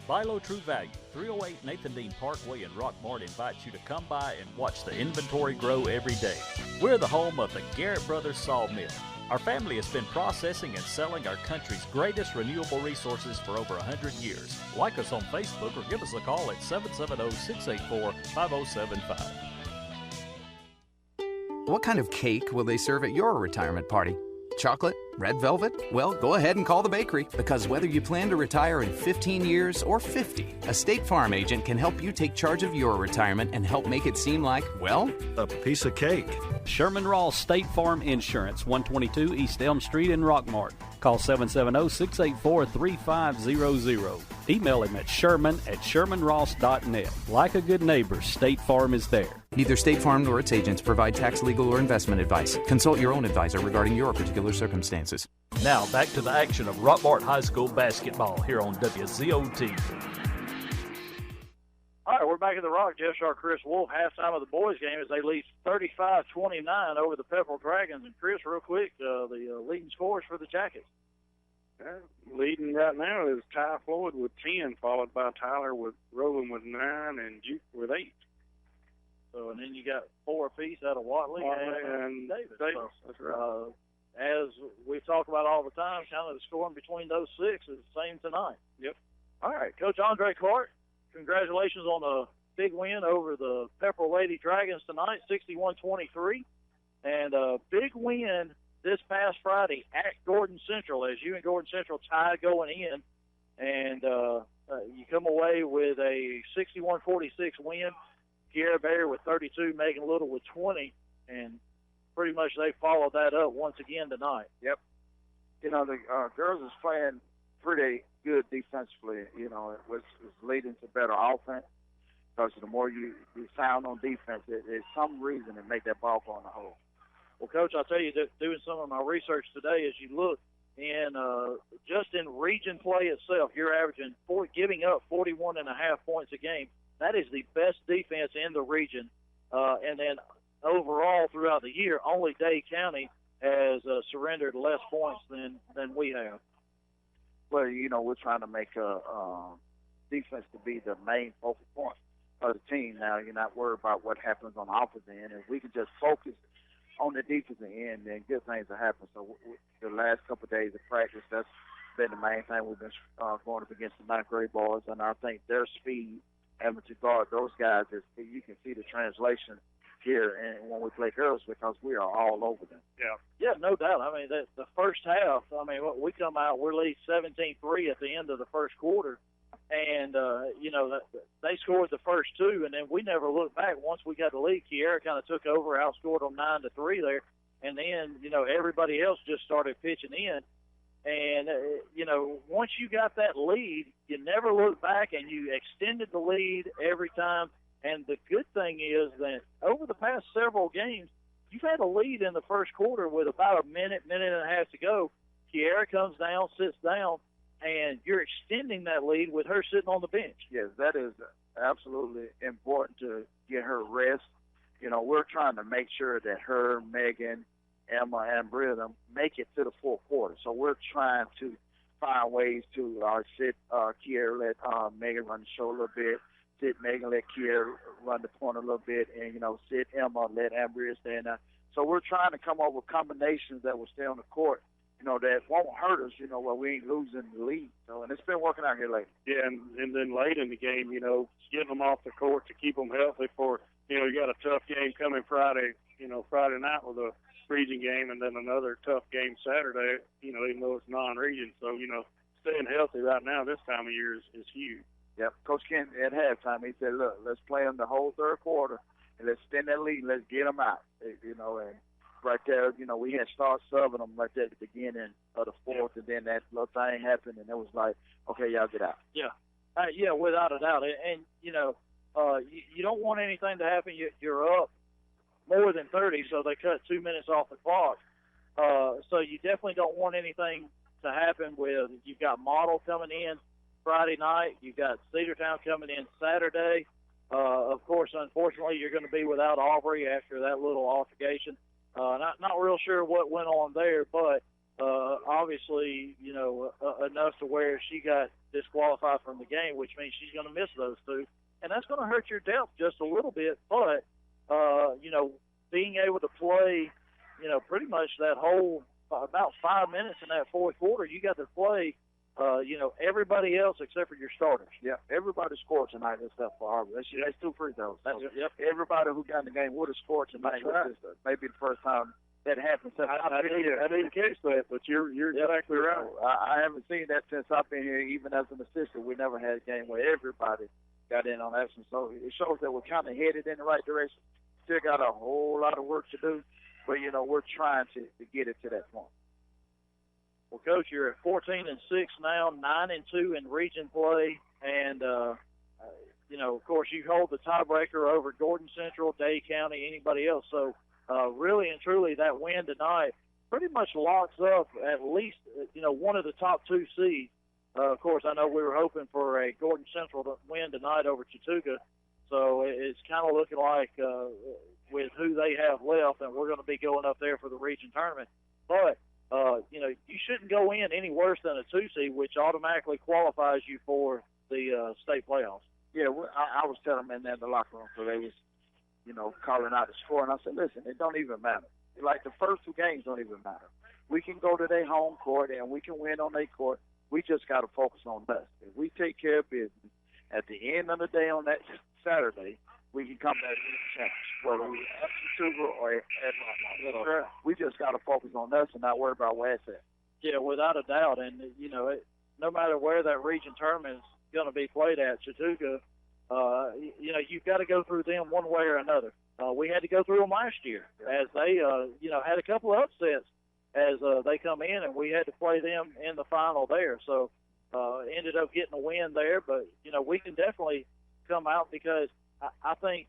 Speaker 1: Buy Low True Value, 308 Nathan Dean Parkway in Rockmart invites you to come by and watch the inventory grow every day. We're the home of the Garrett Brothers Sawmill. Our family has been processing and selling our country's greatest renewable resources for over 100 years. Like us on Facebook or give us a call at 770-684-5075.
Speaker 5: What kind of cake will they serve at your retirement party? Chocolate? Red velvet? Well, go ahead and call the bakery, because whether you plan to retire in 15 years or 50, a State Farm agent can help you take charge of your retirement and help make it seem like, well,
Speaker 1: a piece of cake. Sherman Ross State Farm Insurance, 122 East Elm Street in Rockmart. Call 770-684-3500. Email him at sherman@shermanross.net. Like a good neighbor, State Farm is there.
Speaker 5: Neither State Farm nor its agents provide tax, legal, or investment advice. Consult your own advisor regarding your particular circumstances.
Speaker 1: Now back to the action of Rockmart High School basketball here on WZOT.
Speaker 2: All right, we're we're back at the Rock. Jeff Sharp, Chris Wolf. Halftime of the boys' game as they lead 35-29 over the Pepperell Dragons. And Chris, real quick, the leading scores for the Jackets.
Speaker 3: Leading right now is Ty Floyd with 10, followed by Tyler with Rowland with 9 and Duke with 8.
Speaker 2: So, and then you got 4 apiece out of Watley and Davis. So,
Speaker 3: that's right.
Speaker 2: As we talk about all the time, kind of the scoring between those 6 is the same tonight.
Speaker 3: Yep.
Speaker 2: All right, Coach Andre Clark, congratulations on a big win over the Pepperell Lady Dragons tonight, 61-23. And a big win this past Friday at Gordon Central, as you and Gordon Central tied going in. And you come away with a 61-46 win. Kiera Berry with 32, Megan Little with 20, and pretty much they followed that up once again tonight.
Speaker 13: Yep. You know, the girls is playing pretty good defensively. You know, it was leading to better offense because the more you sound on defense, there's some reason to make that ball go in the hole.
Speaker 2: Well, Coach, I'll tell you, doing some of my research today, as you look in just in region play itself, you're averaging giving up 41.5 points a game. That is the best defense in the region. And then overall throughout the year, only Dade County has surrendered less points than we have.
Speaker 13: Well, you know, we're trying to make defense to be the main focal point of the team. Now, you're not worried about what happens on the offensive end. If we can just focus on the defensive end, then good things will happen. So the last couple of days of practice, that's been the main thing. We've been going up against the ninth grade boys, and I think their speed, having to guard those guys, you can see the translation here and when we play girls because we are all over them.
Speaker 2: Yeah, no doubt. I mean, the first half, we come out, we're lead 17-3 at the end of the first quarter, and, they scored the first 2, and then we never looked back. Once we got the lead, Kiera kind of took over, outscored them 9-3 there, and then, everybody else just started pitching in. And, once you got that lead, you never looked back, and you extended the lead every time. And the good thing is that over the past several games, you've had a lead in the first quarter with about a minute and a half to go. Kiera comes down, sits down, and you're extending that lead with her sitting on the bench.
Speaker 13: Yes, that is absolutely important to get her rest. You know, we're trying to make sure that her, Megan, Emma, and Brittam make it to the fourth quarter. So we're trying to find ways to sit Kiera, let Megan run the show a little bit, sit Megan, let Kiera run the point a little bit, and, sit Emma, let Ambria stand there. So we're trying to come up with combinations that will stay on the court, that won't hurt us, where we ain't losing the lead. So, and it's been working out here lately.
Speaker 3: Yeah, and then late in the game, getting them off the court to keep them healthy for, you got a tough game coming Friday night with a region game and then another tough game Saturday, even though it's non-region. So, staying healthy right now this time of year is huge.
Speaker 13: Yep. Coach Kent at halftime, he said, look, let's play them the whole third quarter and let's extend that lead and let's get them out. And right there, we had started subbing them right there at the beginning of the fourth, and then that little thing happened, and it was like, okay, y'all get out.
Speaker 2: Yeah. Yeah, without a doubt. And, you don't want anything to happen. You're up more than 30, so they cut 2 minutes off the clock. So you definitely don't want anything to happen with, you've got Model coming in Friday night, you've got Cedartown coming in Saturday. Of course, unfortunately, you're going to be without Aubrey after that little altercation. Not real sure what went on there, but obviously, enough to where she got disqualified from the game, which means she's going to miss those 2. And that's going to hurt your depth just a little bit. But, being able to play, pretty much that whole about 5 minutes in that fourth quarter, you got to play, everybody else except for your starters.
Speaker 13: Yeah, everybody scored tonight except for Aubrey. That's 2 free throws.
Speaker 2: Yep.
Speaker 13: Everybody who got in the game would have scored tonight.
Speaker 2: Right.
Speaker 13: Maybe the first time that happened since
Speaker 3: I didn't catch that, but you're exactly right.
Speaker 13: I haven't seen that since I've been here. Even as an assistant, we never had a game where everybody got in on action. So it shows that we're kind of headed in the right direction. Still got a whole lot of work to do, but we're trying to get it to that point.
Speaker 2: Well, Coach, you're at 14-6 now, 9-2 in region play, and of course, you hold the tiebreaker over Gordon Central, Dade County, anybody else. So, really and truly, that win tonight pretty much locks up at least one of the top 2 seeds. Of course, I know we were hoping for a Gordon Central to win tonight over Chattooga. So it's kind of looking like with who they have left, and we're going to be going up there for the region tournament. But, you shouldn't go in any worse than a 2 seed, which automatically qualifies you for the state playoffs.
Speaker 13: Yeah, I was telling them in the locker room, so they was, calling out the score, and I said, listen, it don't even matter. Like the first 2 games don't even matter. We can go to their home court and we can win on their court. We just got to focus on us. If we take care of business, at the end of the day on that Saturday, we can come back to the championship, whether we at Chattooga or at Rockmart. We just got to focus on us and not worry about where it's at.
Speaker 2: Yeah, without a doubt. And, no matter where that region tournament is going to be played at, Chattooga, you've got to go through them one way or another. We had to go through them last year as they, had a couple of upsets as they come in, and we had to play them in the final there. So ended up getting a win there. But, we can definitely come out because I think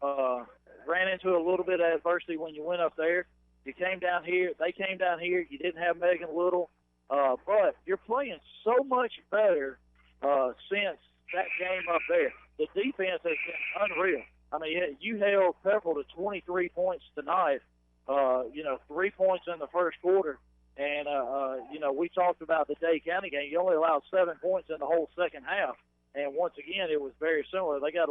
Speaker 2: ran into a little bit of adversity when you went up there. You came down here. They came down here. You didn't have Megan Little. But you're playing so much better since that game up there. The defense has been unreal. I mean, you held Pepperell to 23 points tonight, 3 points in the first quarter. And, we talked about the Day County game. You only allowed 7 points in the whole second half. And once again, it was very similar. They got,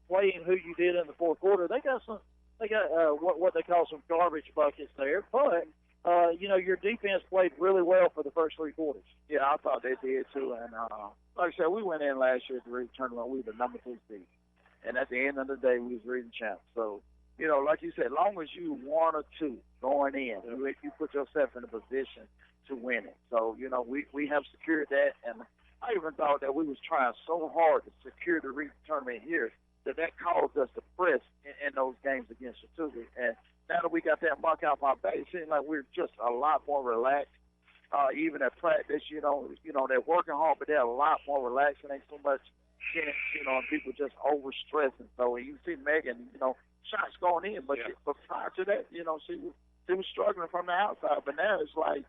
Speaker 2: playing who you did in the fourth quarter. They got what they call some garbage buckets there. But, your defense played really well for the first 3 quarters.
Speaker 13: Yeah, I thought they did too. And like I said, we went in last year at the region tournament. We were the number 2 seed. And at the end of the day, we was region champs. So, like you said, as long as you 1 or 2 going in, you put yourself in a position to win it. So, we have secured that. And I even thought that we was trying so hard to secure the region tournament here that caused us to press in those games against Chattooga. And now that we got that mark out my back, it seems like we're just a lot more relaxed. Even at practice, they're working hard, but they're a lot more relaxed. And ain't so much chance, and people just overstressing. So when you see Megan, shots going in, but prior to that, she was struggling from the outside. But now it's like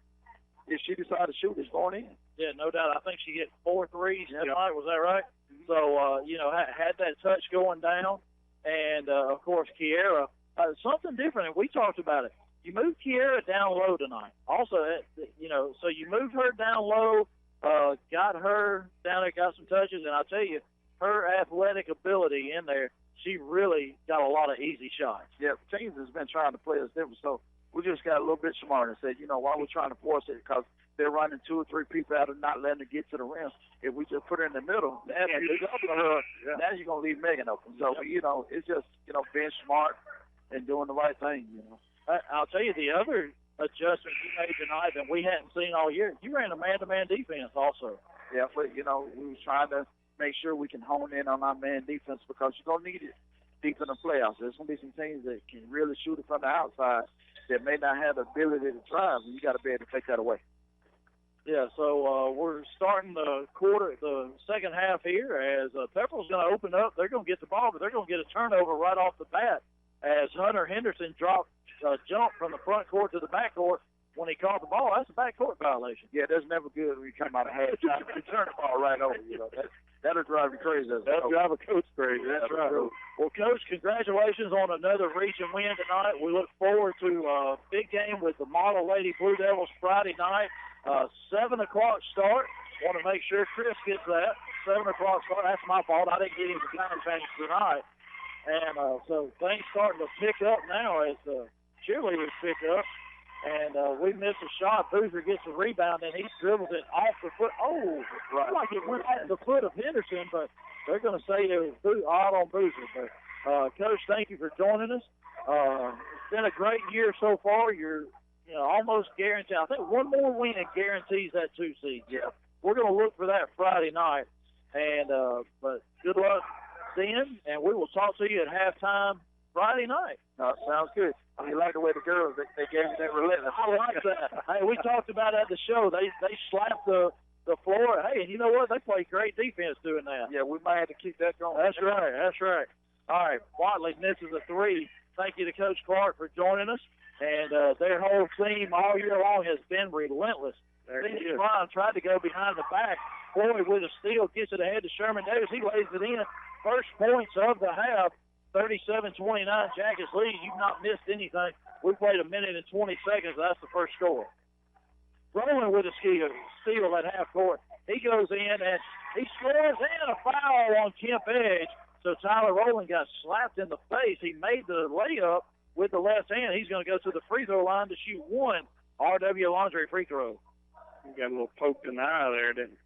Speaker 13: if she decided to shoot, it's going in.
Speaker 2: Yeah, no doubt. I think she hit 4 threes tonight. Was that right? So, had that touch going down. And, of course, Kiera, something different, and we talked about it. You moved Kiera down low tonight. Also, so you moved her down low, got her down there, got some touches, and I'll tell you, her athletic ability in there, she really got a lot of easy shots.
Speaker 13: Yeah, teams has been trying to play us different, so we just got a little bit smarter and said, why we're trying to force it, because they're running 2 or 3 people out and not letting her get to the rim. If we just put her in the middle, now you're going to leave Megan open. So, it's just, being smart and doing the right thing,
Speaker 2: I'll tell you the other adjustment you made tonight that we hadn't seen all year. You ran a man-to-man defense also.
Speaker 13: Yeah, but, we was trying to make sure we can hone in on our man defense because you're going to need it deep in the playoffs. There's going to be some teams that can really shoot it from the outside that may not have the ability to drive, and you got to be able to take that away.
Speaker 2: Yeah, so we're starting the second half here as Pepperell's going to open up. They're going to get the ball, but they're going to get a turnover right off the bat as Hunter Henderson jumped from the front court to the back court when he caught the ball. That's a backcourt violation.
Speaker 13: Yeah, that's never good when you come out of halftime and turn the ball right over. That'll drive you crazy.
Speaker 2: That'll drive a coach crazy. That's right. Well, Coach, congratulations on another region win tonight. We look forward to a big game with the Model Lady Blue Devils Friday night. 7 o'clock start. Want to make sure Chris gets that. 7 o'clock start. That's my fault. I didn't get him the time change tonight. And so things starting to pick up now as cheerleaders pick up. And we missed a shot. Boozer gets a rebound, and he dribbles it off the foot. Oh, right. Like it went off the foot of Henderson, but they're going to say it was odd on Boozer. But, Coach, thank you for joining us. It's been a great year so far. You're almost guaranteed. I think one more win guarantees that 2 seed.
Speaker 13: Yeah.
Speaker 2: We're going to look for that Friday night. And but good luck then, and we will talk to you at halftime Friday night.
Speaker 13: Sounds good. You like the way the girls, they gave that relentless.
Speaker 2: I like that. Hey, we talked about it at the show. They slapped the floor. Hey, and you know what? They play great defense doing that.
Speaker 13: Yeah, we might have to keep that going.
Speaker 2: That's right. All right. Watley misses a 3. Thank you to Coach Clark for joining us. And their whole theme all year long has been relentless. Phoenix Prime tried to go behind the back. Floyd with a steal gets it ahead to Sherman Davis. He lays it in. First points of the half, 37-29 Jackets lead. You've not missed anything. We played a minute and 20 seconds. That's the first score. Rowland with a steal at half court. He goes in and he scores and a foul on Kemp Edge. So Tyler Rowland got slapped in the face. He made the layup with the left hand. He's going to go to the free throw line to shoot one RW Laundry free throw.
Speaker 3: He got a little poked in the eye there, didn't he?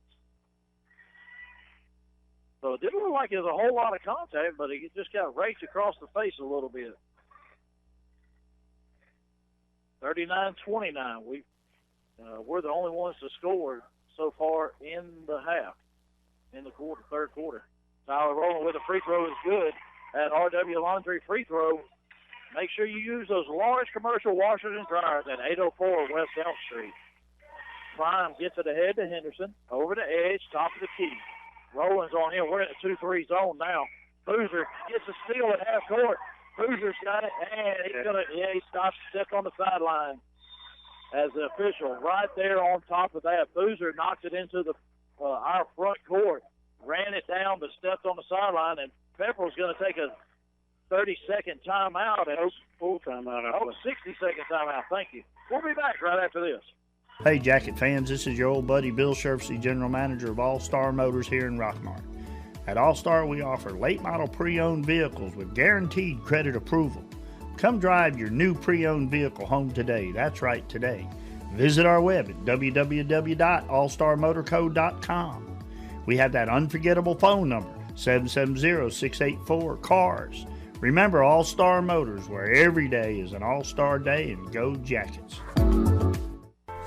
Speaker 2: So it didn't look like there was a whole lot of contact, but he just got raked across the face a little bit. 39-29. We're the only ones to score so far in the half, in the third quarter. Tyler Rowland with a free throw is good at RW Laundry free throw. Make sure you use those large commercial washers and dryers at 804 West Elm Street. Prime gets it ahead to Henderson. Over to Edge, top of the key. Rowland's on him. We're in the 2-3 zone now. Boozer gets a steal at half court. Boozer's got it, and he stepped on the sideline as the official right there on top of that. Boozer knocks it into the our front court, ran it down, but stepped on the sideline, and Pepperell's going to take a 30-second timeout.
Speaker 3: Full timeout.
Speaker 2: 60-second timeout. Thank you. We'll be back right after this.
Speaker 6: Hey, Jacket fans, this is your old buddy Bill Sherfsey, General Manager of All Star Motors here in Rockmart. At All Star, we offer late model pre-owned vehicles with guaranteed credit approval. Come drive your new pre-owned vehicle home today. That's right, today. Visit our web at www.allstarmotorco.com. We have that unforgettable phone number, 770-684-CARS. Remember All Star Motors, where every day is an All Star Day, and go Jackets.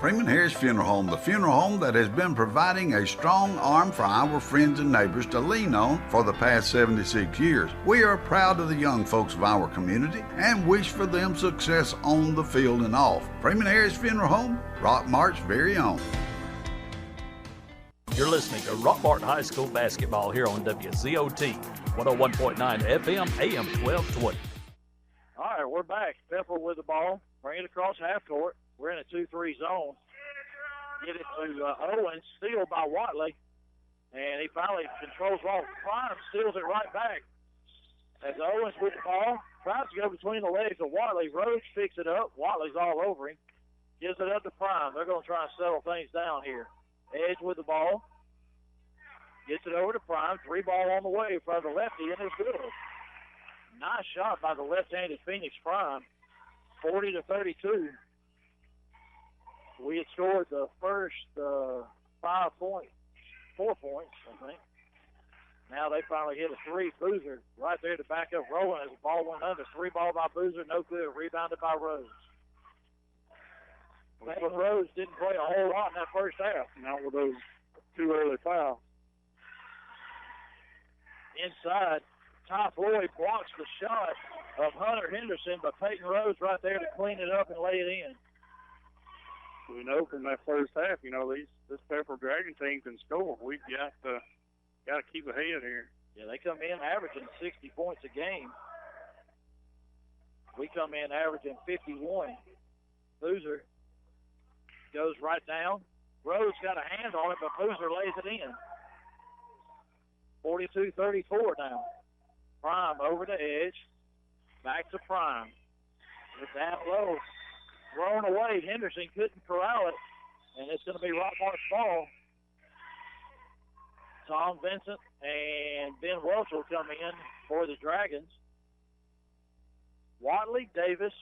Speaker 4: Freeman Harris Funeral Home, the funeral home that has been providing a strong arm for our friends and neighbors to lean on for the past 76 years. We are proud of the young folks of our community and wish for them success on the field and off. Freeman Harris Funeral Home, Rockmart's very own.
Speaker 1: You're listening to Rockmart High School basketball here on WZOT, 101.9 FM, AM 1220.
Speaker 2: All right, we're back. Pepperell with the ball. Bring it across half court. We're in a 2-3 zone. Get it to Owens, steal by Watley. And he finally controls ball. Prime steals it right back. As Owens with the ball, tries to go between the legs of Watley. Rhodes picks it up. Watley's all over him. Gives it up to Prime. They're going to try and settle things down here. Edge with the ball. Gets it over to Prime. 3-ball on the way for the lefty, and it's good. Nice shot by the left-handed Phoenix Prime. 40-32. We had scored the first 4 points, I think. Now they finally hit a three. Boozer right there to back up Rowland as the ball went under. 3-ball by Boozer, no good. Rebounded by Rhodes. But Rhodes didn't play a whole lot in that first half.
Speaker 3: Not with those 2 early fouls.
Speaker 2: Inside, Ty Floyd blocks the shot of Hunter Henderson, but Peyton Rhodes right there to clean it up and lay it in.
Speaker 3: We know from that first half, this Pepperell Dragon team can score. We've got to keep ahead here.
Speaker 2: Yeah, they come in averaging 60 points a game. We come in averaging 51. Boozer goes right down. Rhodes got a hand on it, but Boozer lays it in. 42-34 now. Prime over to Edge. Back to Prime. It's that low. Thrown away. Henderson couldn't corral it, and it's going to be Rockmart's ball. Tom Vincent and Ben Welch will come in for the Dragons. Watley, Davis,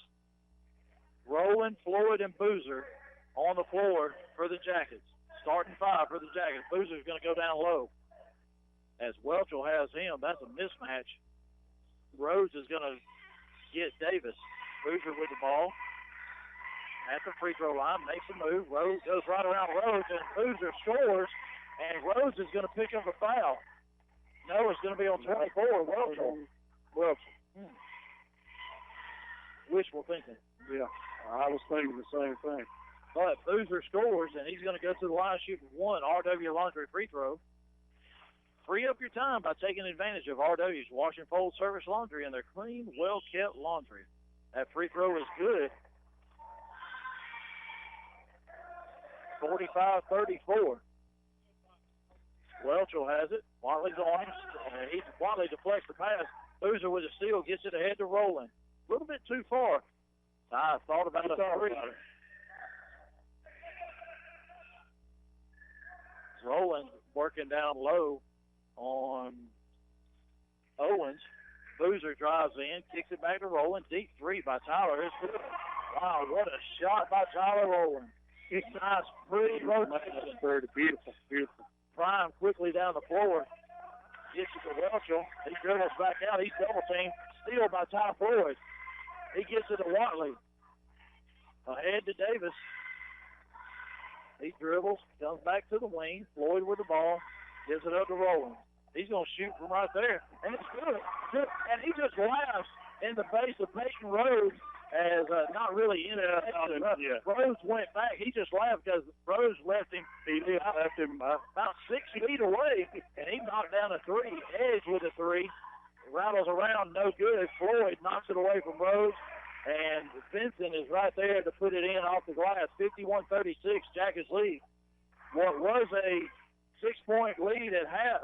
Speaker 2: Rowland, Floyd, and Boozer on the floor for the Jackets. Starting 5 for the Jackets. Boozer's going to go down low. As Welchel has him, that's a mismatch. Rhodes is going to get Davis. Boozer with the ball. At the free throw line, makes a move. Rhodes goes right around Rhodes, and Boozer scores. And Rhodes is going to pick up a foul. No, it's going to be on 24. Welchel. Wishful thinking.
Speaker 3: Yeah, I was thinking the same thing.
Speaker 2: But Boozer scores, and he's going to go to the line shooting 1 RW Laundry free throw. Free up your time by taking advantage of RW's wash and fold service laundry and their clean, well-kept laundry. That free throw is good. 45-34. Welchel has it. Watley's on him. Watley deflects the pass. Boozer with a steal gets it ahead to Rowland. A little bit too far. I thought about a three. Rowland working down low on Owens. Boozer drives in, kicks it back to Rowland. Deep three by Tyler. It's good. Wow, what a shot by Tyler Rowland. It's nice, pretty rotation.
Speaker 3: Beautiful, beautiful.
Speaker 2: Prime quickly down the floor. Gets it to Welchel. He dribbles back out. He's double teamed. Steal by Ty Floyd. He gets it to Watley. Ahead to Davis. He dribbles, comes back to the wing. Floyd with the ball. Gives it up to Rowland. He's going to shoot from right there. And it's good. And he just laughs in the face of Peyton Rhodes as not really in it. Rhodes went back. He just laughed because Rhodes left him about 6 feet away, and he knocked down a three. Edge with a three. Rattles around, no good. Floyd knocks it away from Rhodes, and Vincent is right there to put it in off the glass. 51-36, Jackets lead. What was a 6-point lead at half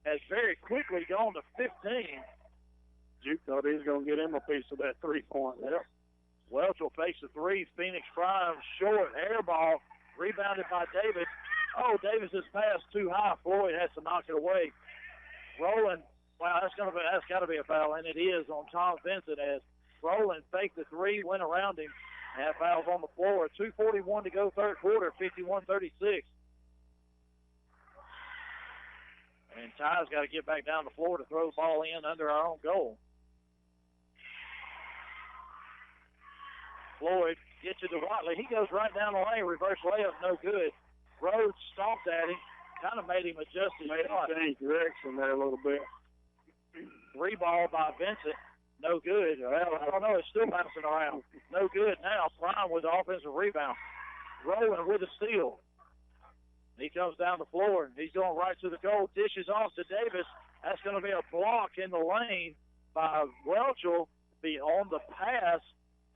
Speaker 2: has very quickly gone to 15.
Speaker 3: Duke thought he was going to get him a piece of that 3-point.
Speaker 2: Yep. Welchel fakes the three. Phoenix Prime short air ball, rebounded by Davis. Oh, Davis's pass too high. Floyd has to knock it away. Rowland, wow, that's got to be a foul, and it is on Tom Vincent as Rowland faked the three, went around him. Half fouls on the floor. 2:41 to go, third quarter. 51-36. And Ty's got to get back down the floor to throw the ball in under our own goal. Floyd gets it to Watley. He goes right down the lane. Reverse layup, no good. Rhodes stomped at him. Kind of made him adjust his shot.
Speaker 3: Change direction there a little bit.
Speaker 2: Three ball by Vincent. No good. Well, I don't know. It's still bouncing around. No good now. Prime with the offensive rebound. Rowland with a steal. He comes down the floor. He's going right to the goal. Dishes off to Davis. That's going to be a block in the lane by Welchel. Be on the pass.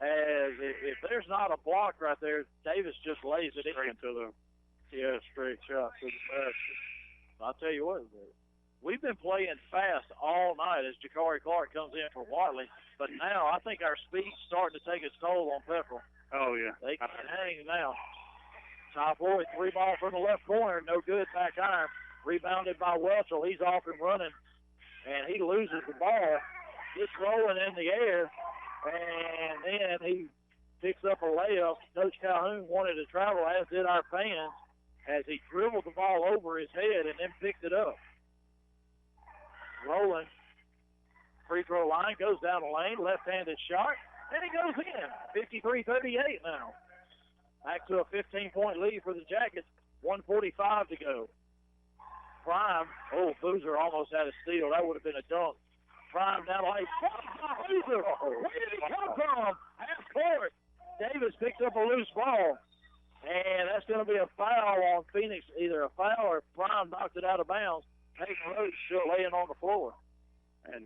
Speaker 2: As if there's not a block right there, Davis just lays it
Speaker 3: straight to the straight shot to the basket.
Speaker 2: I'll tell you what, we've been playing fast all night as Ja'Cory Clark comes in for Watley, but now I think our speed's starting to take its toll on Pepperell.
Speaker 3: Oh, yeah.
Speaker 2: They can hang now. Ty Floyd, three ball from the left corner, no good, back iron. Rebounded by Welchel. He's off and running, and he loses the ball. It's rolling in the air, and then he picks up a layup. Coach Calhoun wanted to travel, as did our fans, as he dribbled the ball over his head and then picked it up. Rolling. Free throw line, goes down the lane, left-handed shot, and he goes in. 53-38 now. Back to a 15-point lead for the Jackets. 1:45 to go. Prime. Oh, Boozer almost had a steal. That would have been a dunk. Prime down the lane. Boozer. Where did he come from? Half court. Davis picks up a loose ball. And that's going to be a foul on Phoenix. Either a foul or Prime knocked it out of bounds. Peyton Rhodes still laying on the floor.
Speaker 3: And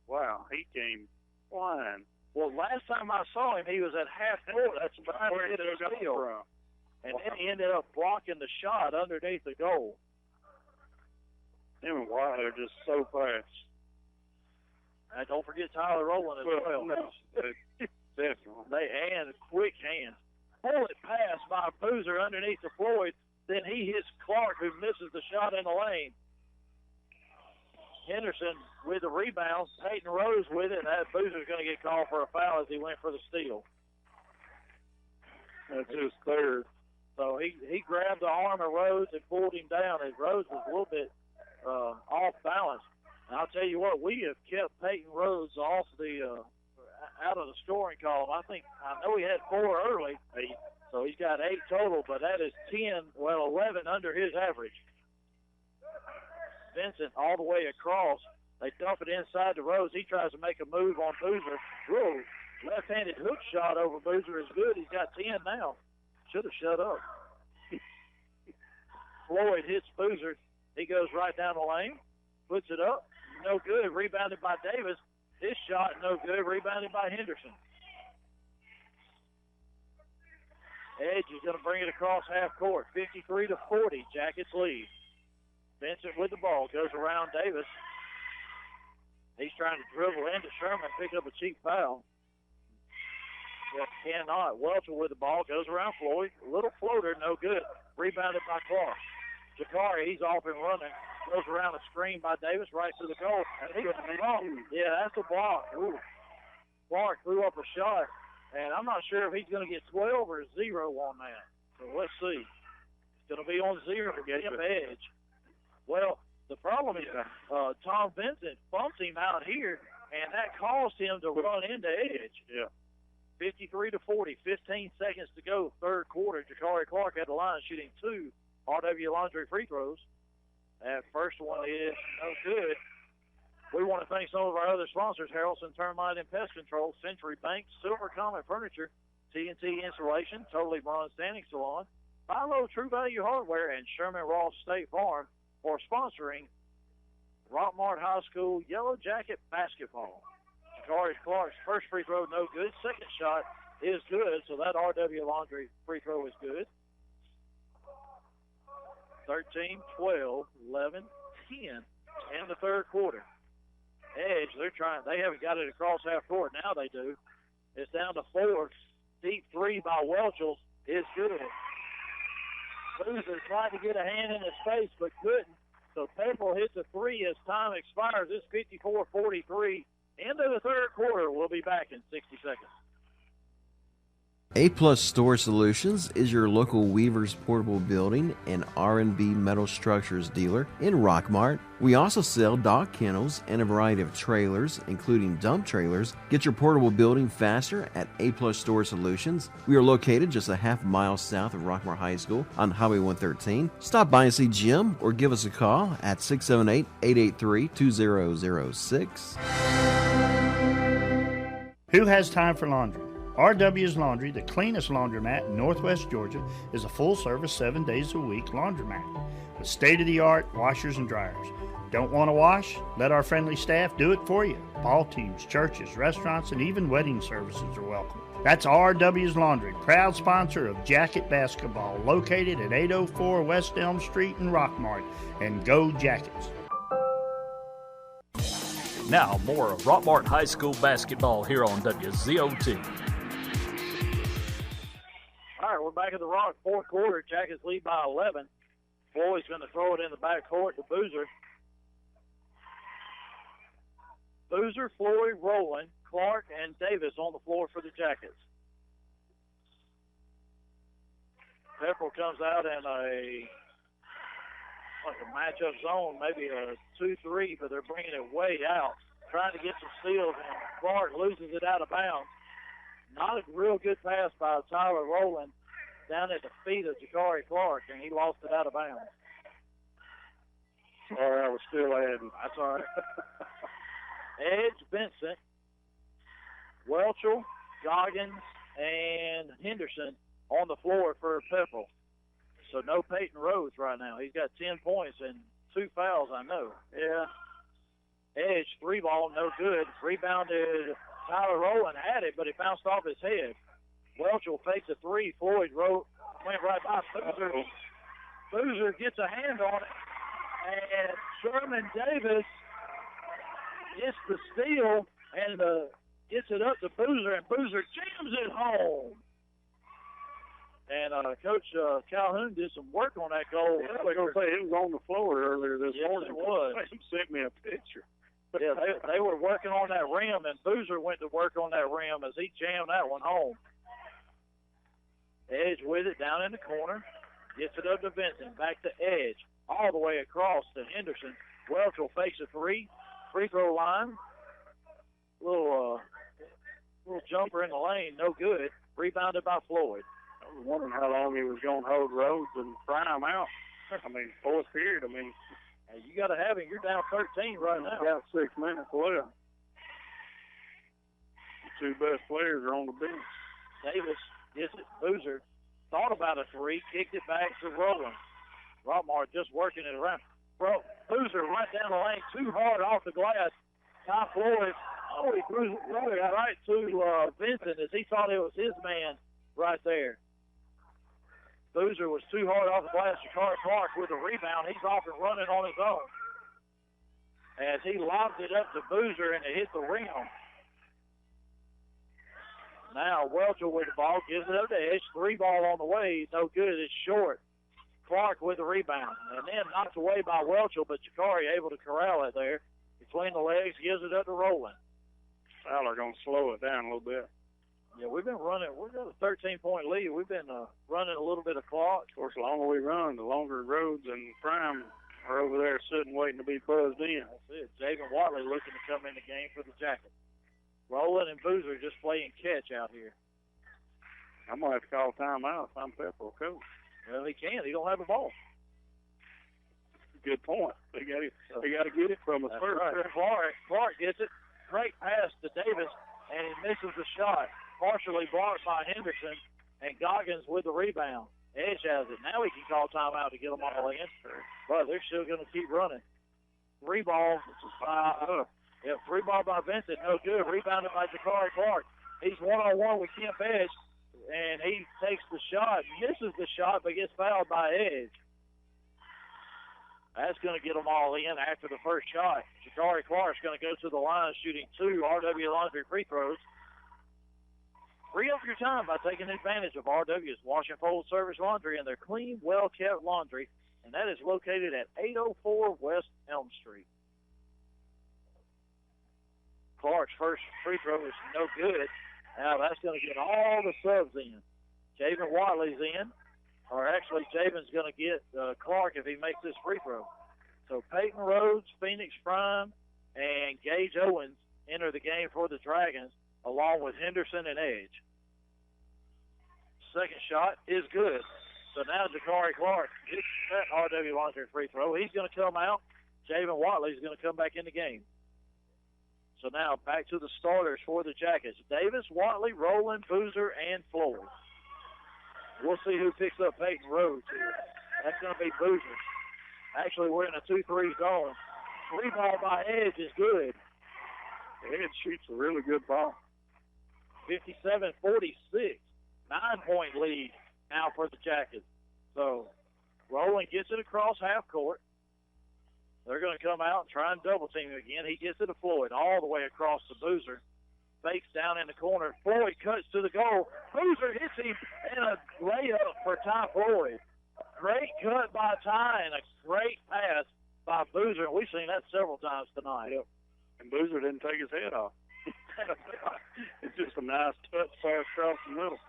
Speaker 3: wow, he came flying.
Speaker 2: Well, last time I saw him, he was at half court. That's where he hit a steal. And then he ended up blocking the shot underneath the goal.
Speaker 3: Him and Wiley are just so fast.
Speaker 2: And don't forget Tyler Rowland as well.
Speaker 3: Definitely.
Speaker 2: And quick hands. Bullet pass by Boozer underneath the Floyd. Then he hits Clark, who misses the shot in the lane. Henderson with the rebound. Peyton Rose with it. And that Boozer's going to get called for a foul as he went for the steal.
Speaker 3: That's his third.
Speaker 2: So he grabbed the arm of Rose and pulled him down. As Rose was a little bit off balance. And I'll tell you what, we have kept Peyton Rose off the out of the scoring column. I know he had 4 early, so he's got 8 total, but that is 11 under his average. Vincent all the way across. They dump it inside to Rose. He tries to make a move on Boozer. Whoa, left-handed hook shot over Boozer is good. He's got 10 now. Should have shut up. Floyd hits Boozer. He goes right down the lane, puts it up. No good. Rebounded by Davis. His shot, no good. Rebounded by Henderson. Edge is going to bring it across half court. 53-40, Jackets lead. Vincent with the ball, goes around Davis. He's trying to dribble into Sherman, pick up a cheap foul. But cannot. Welcher with the ball, goes around Floyd. A little floater, no good. Rebounded by Clark. Jakari, he's off and running. Goes around a screen by Davis, right to the goal. Yeah, that's a block. Ooh. Clark threw up a shot, and I'm not sure if he's going to get 12 or 0 on that. So let's see. It's going to be on 0 to get him Edge. Well, the problem is Tom Vincent bumped him out here, and that caused him to run into Edge.
Speaker 3: Yeah.
Speaker 2: 53-40, 15 seconds to go, third quarter. Jakari Clark at the line shooting 2 RW Laundry free throws. That first one is no good. We want to thank some of our other sponsors, Harrelson Termite and Pest Control, Century Bank, Silver Comet Furniture, TNT Insulation, Totally Bronze Tanning Salon, Philo True Value Hardware, and Sherman Ross State Farm for sponsoring Rockmart High School Yellow Jacket Basketball. Jakari Clark's first free throw, no good. Second shot is good, so that RW Laundry free throw is good. 13, 12, 11, 10 in the third quarter. Edge, they haven't got it across half court. Now they do. It's down to 4. Deep three by Welchel is good. Boozer tried to get a hand in his face but couldn't. So Pepperell hits a 3 as time expires. It's 54-43. Into the third quarter. We'll be back in 60 seconds.
Speaker 14: A-Plus Storage Solutions is your local Weaver's Portable Building and R&B Metal Structures dealer in Rockmart. We also sell dog kennels and a variety of trailers, including dump trailers. Get your portable building faster at A-Plus Storage Solutions. We are located just a half mile south of Rockmart High School on Highway 113. Stop by and see Jim or give us a call at 678-883-2006.
Speaker 6: Who has time for laundry? RW's Laundry, the cleanest laundromat in Northwest Georgia, is a full-service 7 days a week laundromat with state-of-the-art washers and dryers. Don't want to wash? Let our friendly staff do it for you. Ball teams, churches, restaurants, and even wedding services are welcome. That's RW's Laundry, proud sponsor of Jacket Basketball, located at 804 West Elm Street in Rockmart. And go Jackets!
Speaker 1: Now more of Rockmart High School basketball here on WZOT.
Speaker 2: All right, we're back at the Rock, fourth quarter. Jackets lead by 11. Floyd's going to throw it in the back court to Boozer. Boozer, Floyd, Rowland, Clark, and Davis on the floor for the Jackets. Pepperell comes out in a matchup zone, maybe a 2-3, but they're bringing it way out, trying to get some steals, and Clark loses it out of bounds. Not a real good pass by Tyler Rowland down at the feet of Jakari Clark, and he lost it out of bounds.
Speaker 3: Sorry, I was still adding.
Speaker 2: That's all right. Edge, Vincent, Welchel, Goggins, and Henderson on the floor for Pepperell. So no Peyton Rhodes right now. He's got 10 points and 2 fouls, I know. Yeah. Edge, 3 ball, no good. Rebounded. Tyler Rowland had it, but it bounced off his head. Welchel fakes a 3. Floyd went right by Boozer. Boozer gets a hand on it. And Sherman Davis gets the steal and gets it up to Boozer, and Boozer jams it home. And Coach Calhoun did some work on that goal.
Speaker 3: I was going to say, it was on the floor earlier this morning.
Speaker 2: Yes, it was.
Speaker 3: He sent me a picture.
Speaker 2: Yeah, they were working on that rim, and Boozer went to work on that rim as he jammed that one home. Edge with it down in the corner. Gets it up to Vincent. Back to Edge. All the way across to Henderson. Welchel fakes a 3. Free throw line. Little jumper in the lane. No good. Rebounded by Floyd.
Speaker 3: I was wondering how long he was going to hold Rhodes and Prime out. I mean, fourth period. I mean,
Speaker 2: you got to have him. You're down 13 right now.
Speaker 3: Got 6 minutes left. The 2 best players are on the bench.
Speaker 2: Davis gets it. Boozer thought about a 3, kicked it back to Rowland. Rockmart just working it around. Boozer right down the lane, too hard off the glass. Ty Floyd, he threw it right to Vincent as he thought it was his man right there. Boozer was too hard off the glass. Jakari Clark with a rebound. He's off and running on his own. As he lobs it up to Boozer and it hit the rim. Now Welchel with the ball, gives it up to Edge. 3 ball on the way. No good. It's short. Clark with the rebound. And then knocked away by Welchel, but Jakari able to corral it there. Between the legs, gives it up to Rowland.
Speaker 3: Fowler going to slow it down a little bit.
Speaker 2: Yeah, we've been running. We've got a 13-point lead. We've been running a little bit of clock.
Speaker 3: Of course, the longer we run, the longer Rhodes and Prime are over there sitting waiting to be buzzed in.
Speaker 2: That's it. Javen Watley looking to come in the game for the Jackets. Rowland and Boozer just playing catch out here.
Speaker 3: I'm going to have to call timeout if I'm Pepperell coach.
Speaker 2: Well, he can't. He don't have the ball.
Speaker 3: Good point. They got to get it from us first.
Speaker 2: Right. Clark gets it. Great pass to Davis, and he misses the shot. Partially blocked by Henderson, and Goggins with the rebound. Edge has it. Now he can call timeout to get them all in. But they're still going to keep running. 3 ball by Vincent. No good. Rebounded by Jakari Clark. He's one-on-one with Kemp Edge, and he takes the shot, misses the shot, but gets fouled by Edge. That's going to get them all in after the first shot. Jakari Clark's going to go to the line shooting 2 RW Laundry free throws. Free up your time by taking advantage of RW's Wash and Fold Service Laundry and their clean, well-kept laundry, and that is located at 804 West Elm Street. Clark's first free throw is no good. Now that's going to get all the subs in. Javen Watley's in, or actually Javen's going to get Clark if he makes this free throw. So Peyton Rhodes, Phoenix Prime, and Gage Owens enter the game for the Dragons, along with Henderson and Edge. Second shot is good. So now Jakari Clark gets that RW Laundry free throw. He's going to come out. Javen Watley is going to come back in the game. So now back to the starters for the Jackets. Davis, Watley, Rowland, Boozer, and Floyd. We'll see who picks up Peyton Rhodes here. That's going to be Boozer. Actually, we're in a 2-3 zone. 3 ball by Edge is good.
Speaker 3: Edge shoots a really good ball.
Speaker 2: 57-46. 9-point lead now for the Jackets. So Rowland gets it across half court. They're going to come out and try and double team him again. He gets it to Floyd all the way across to Boozer. Fakes down in the corner. Floyd cuts to the goal. Boozer hits him in a layup for Ty Floyd. Great cut by Ty and a great pass by Boozer. And we've seen that several times tonight.
Speaker 3: Yep. And Boozer didn't take his head off. It's just a nice touch pass across the middle.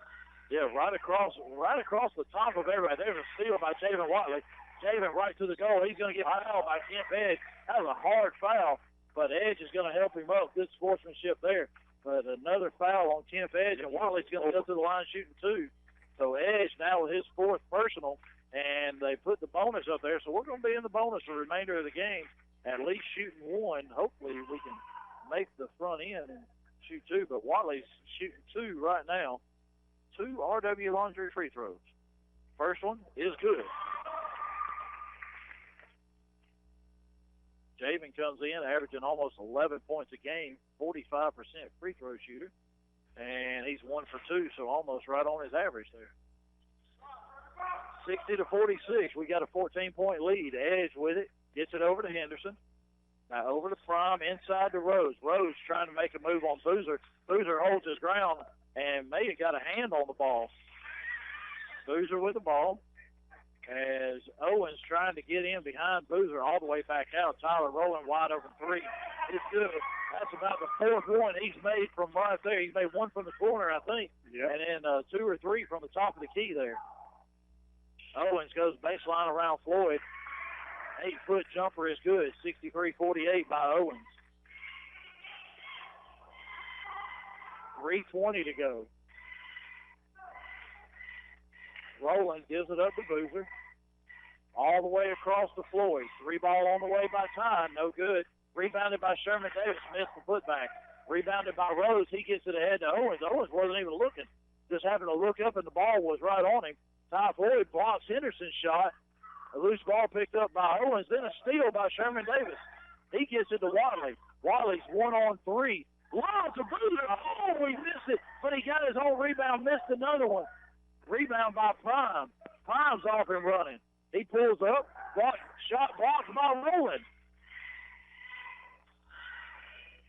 Speaker 2: Yeah, right across the top of everybody. There's a steal by Javen Watley. Javen right to the goal. He's going to get fouled by Kemp Edge. That was a hard foul, but Edge is going to help him up. Good sportsmanship there. But another foul on Kemp Edge, and Watley's going to go to the line shooting 2. So Edge now with his 4th personal, and they put the bonus up there. So we're going to be in the bonus for the remainder of the game, at least shooting 1. Hopefully we can make the front end and shoot 2, but Watley's shooting 2 right now. 2 RW Laundry free throws. First one is good. Javen comes in, averaging almost 11 points a game, 45% free throw shooter, and he's 1 for 2, so almost right on his average there. 60-46, we got a 14-point lead. Edge with it, gets it over to Henderson. Now over to Prime, inside to Rose. Rose trying to make a move on Boozer. Boozer holds his ground and may have got a hand on the ball. Boozer with the ball. As Owens trying to get in behind Boozer all the way back out. Tyler Rowland wide open 3. It's good. That's about the 4th one he's made from right there. He's made 1 from the corner, I think.
Speaker 3: Yep.
Speaker 2: And then 2 or 3 from the top of the key there. Owens goes baseline around Floyd. 8-foot jumper is good. 63-48 by Owens. 3:20 to go. Rowland gives it up to Boozer. All the way across to Floyd. 3 ball on the way by Ty. No good. Rebounded by Sherman Davis. Missed the putback. Rebounded by Rose. He gets it ahead to Owens. Owens wasn't even looking. Just happened to look up and the ball was right on him. Ty Floyd blocks Henderson's shot. A loose ball picked up by Owens. Then a steal by Sherman Davis. He gets it to Watley. Watley's 1-on-3. Lob to Boozer. Oh, he missed it. But he got his own rebound. Missed another one. Rebound by Prime. Prime's off and running. He pulls up. Shot blocked by Rowland.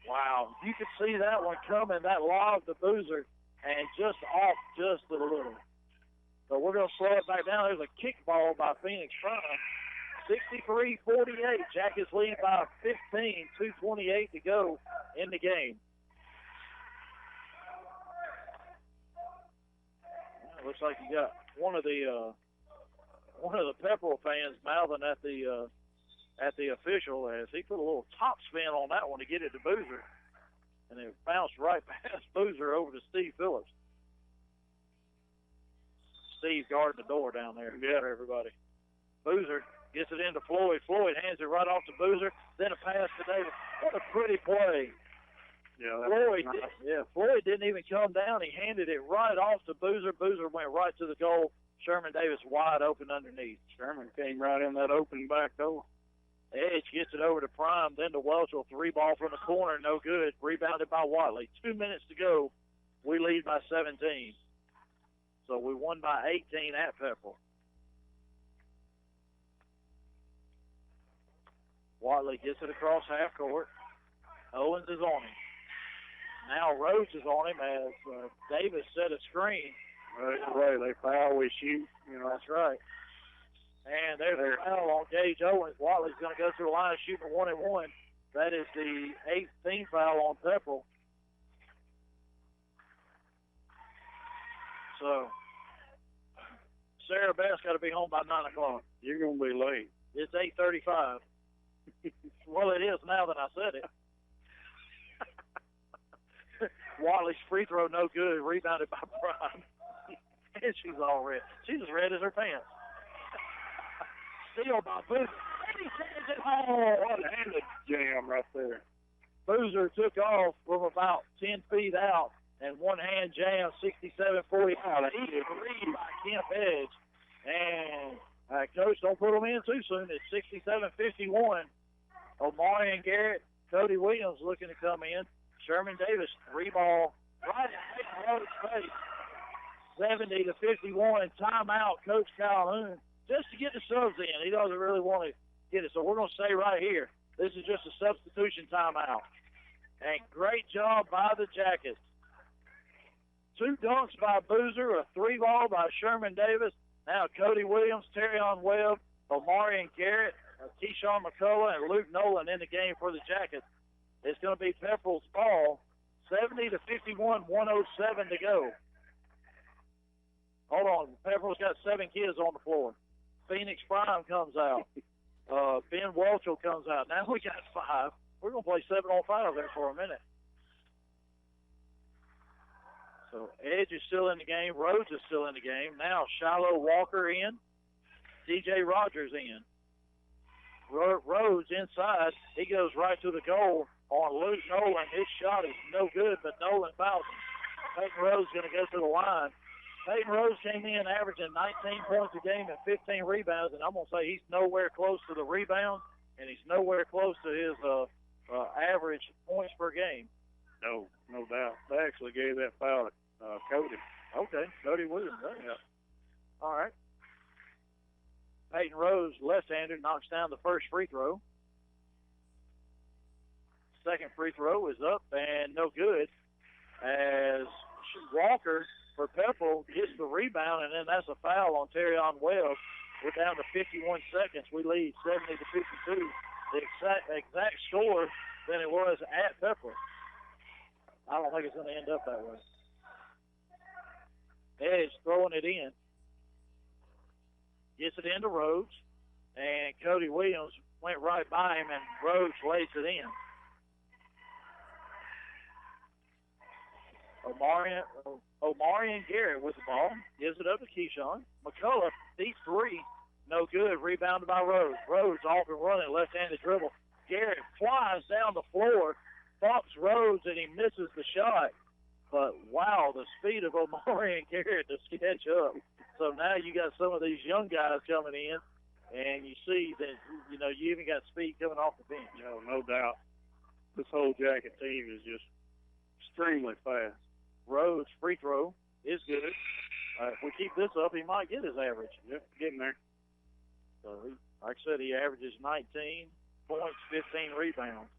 Speaker 2: Wow, you could see that one coming, that lob to Boozer, and just off just a little. So we're going to slow it back down. There's a kick ball by Phoenix Prime. 63-48. Jackets lead by 15, 2:28 to go in the game. Looks like you got one of the Pepperell fans mouthing at the official as he put a little top spin on that one to get it to Boozer, and it bounced right past Boozer over to Steve Phillips. Steve guarding the door down there for everybody. Boozer gets it into Floyd. Floyd hands it right off to Boozer. Then a pass to Davis. What a pretty play.
Speaker 3: Yeah,
Speaker 2: Floyd didn't even come down. He handed it right off to Boozer. Boozer went right to the goal. Sherman Davis wide open underneath.
Speaker 3: Sherman came right in that open back door.
Speaker 2: Edge gets it over to Prime, then to Welchel. 3-ball from the corner, no good. Rebounded by Watley. 2 minutes to go. We lead by 17. So we won by 18 at Pepperell. Watley gets it across half court. Owens is on him. Now Rhodes is on him as Davis set a screen.
Speaker 3: Right, they foul, we shoot.
Speaker 2: That's right. And there's a foul on Gage Owens. Watley's going to go to the line shooting 1-and-1. That is the 8th team foul on Pepperell. So, Sarah Bass got to be home by 9 o'clock.
Speaker 3: You're going to be late.
Speaker 2: It's 8:35. Well, it is now that I said it. Watley's free throw no good, rebounded by Prime. And she's all red. She's as red as her pants. Steal by Boozer.
Speaker 3: What a handed jam right there.
Speaker 2: Boozer took off from about 10 feet out and one-hand jam, 67-40. Easy read by Kemp Edge. And Coach, don't put them in too soon. It's 67-51. Omari and Garrett, Cody Williams looking to come in. Sherman Davis, 3-ball, right in Rhodes' face. 70-51. Timeout, Coach Calhoun, just to get the subs in. He doesn't really want to get it. So we're going to stay right here. This is just a substitution timeout. And great job by the Jackets. 2 dunks by Boozer, a 3-ball by Sherman Davis. Now Cody Williams, Terrion Webb, Omari and Garrett, Keyshawn McCullough, and Luke Nolan in the game for the Jackets. It's going to be Pepperell's ball. 70-51, 1:07 to go. Hold on. Pepperell's got 7 kids on the floor. Phoenix Prime comes out. Ben Welchel comes out. Now we got 5. We're going to play 7-on-5 there for a minute. So Edge is still in the game. Rhodes is still in the game. Now Shiloh Walker in. DJ Rogers in. Rhodes inside. He goes right to the goal on Luke Nolan. His shot is no good, but Nolan fouls him. Peyton Rhodes going to go to the line. Peyton Rhodes came in averaging 19 points a game and 15 rebounds, and I'm going to say he's nowhere close to the rebound, and he's nowhere close to his average points per game.
Speaker 3: No doubt. They actually gave that foul to Cody.
Speaker 2: Okay, Cody Williams. Yeah. All right. Peyton Rhodes, left-hander, knocks down the first free throw. Second free throw is up and no good as Walker for Pepperell gets the rebound, and then that's a foul on Terrion Webb. We're down to 51 seconds. We lead 70-52. The exact score than it was at Pepperell. I don't think it's going to end up that way. Edge throwing it in. Gets it into Rhodes, and Cody Williams went right by him, and Rhodes lays it in. Omari and Garrett with the ball. Gives it up to Keyshawn. McCullough, deep 3. No good. Rebounded by Rhodes. Rhodes off and running, left-handed dribble. Garrett flies down the floor, bumps Rhodes, and he misses the shot. But, wow, the speed of Omari and Garrett to sketch up. So now you got some of these young guys coming in, and you see that, you even got speed coming off the bench.
Speaker 3: No doubt. This whole Jacket team is just extremely fast.
Speaker 2: Rhodes' free throw is good. if we keep this up, he might get his average.
Speaker 3: Yep, getting there.
Speaker 2: So, like I said, he averages 19 points, 15 rebounds.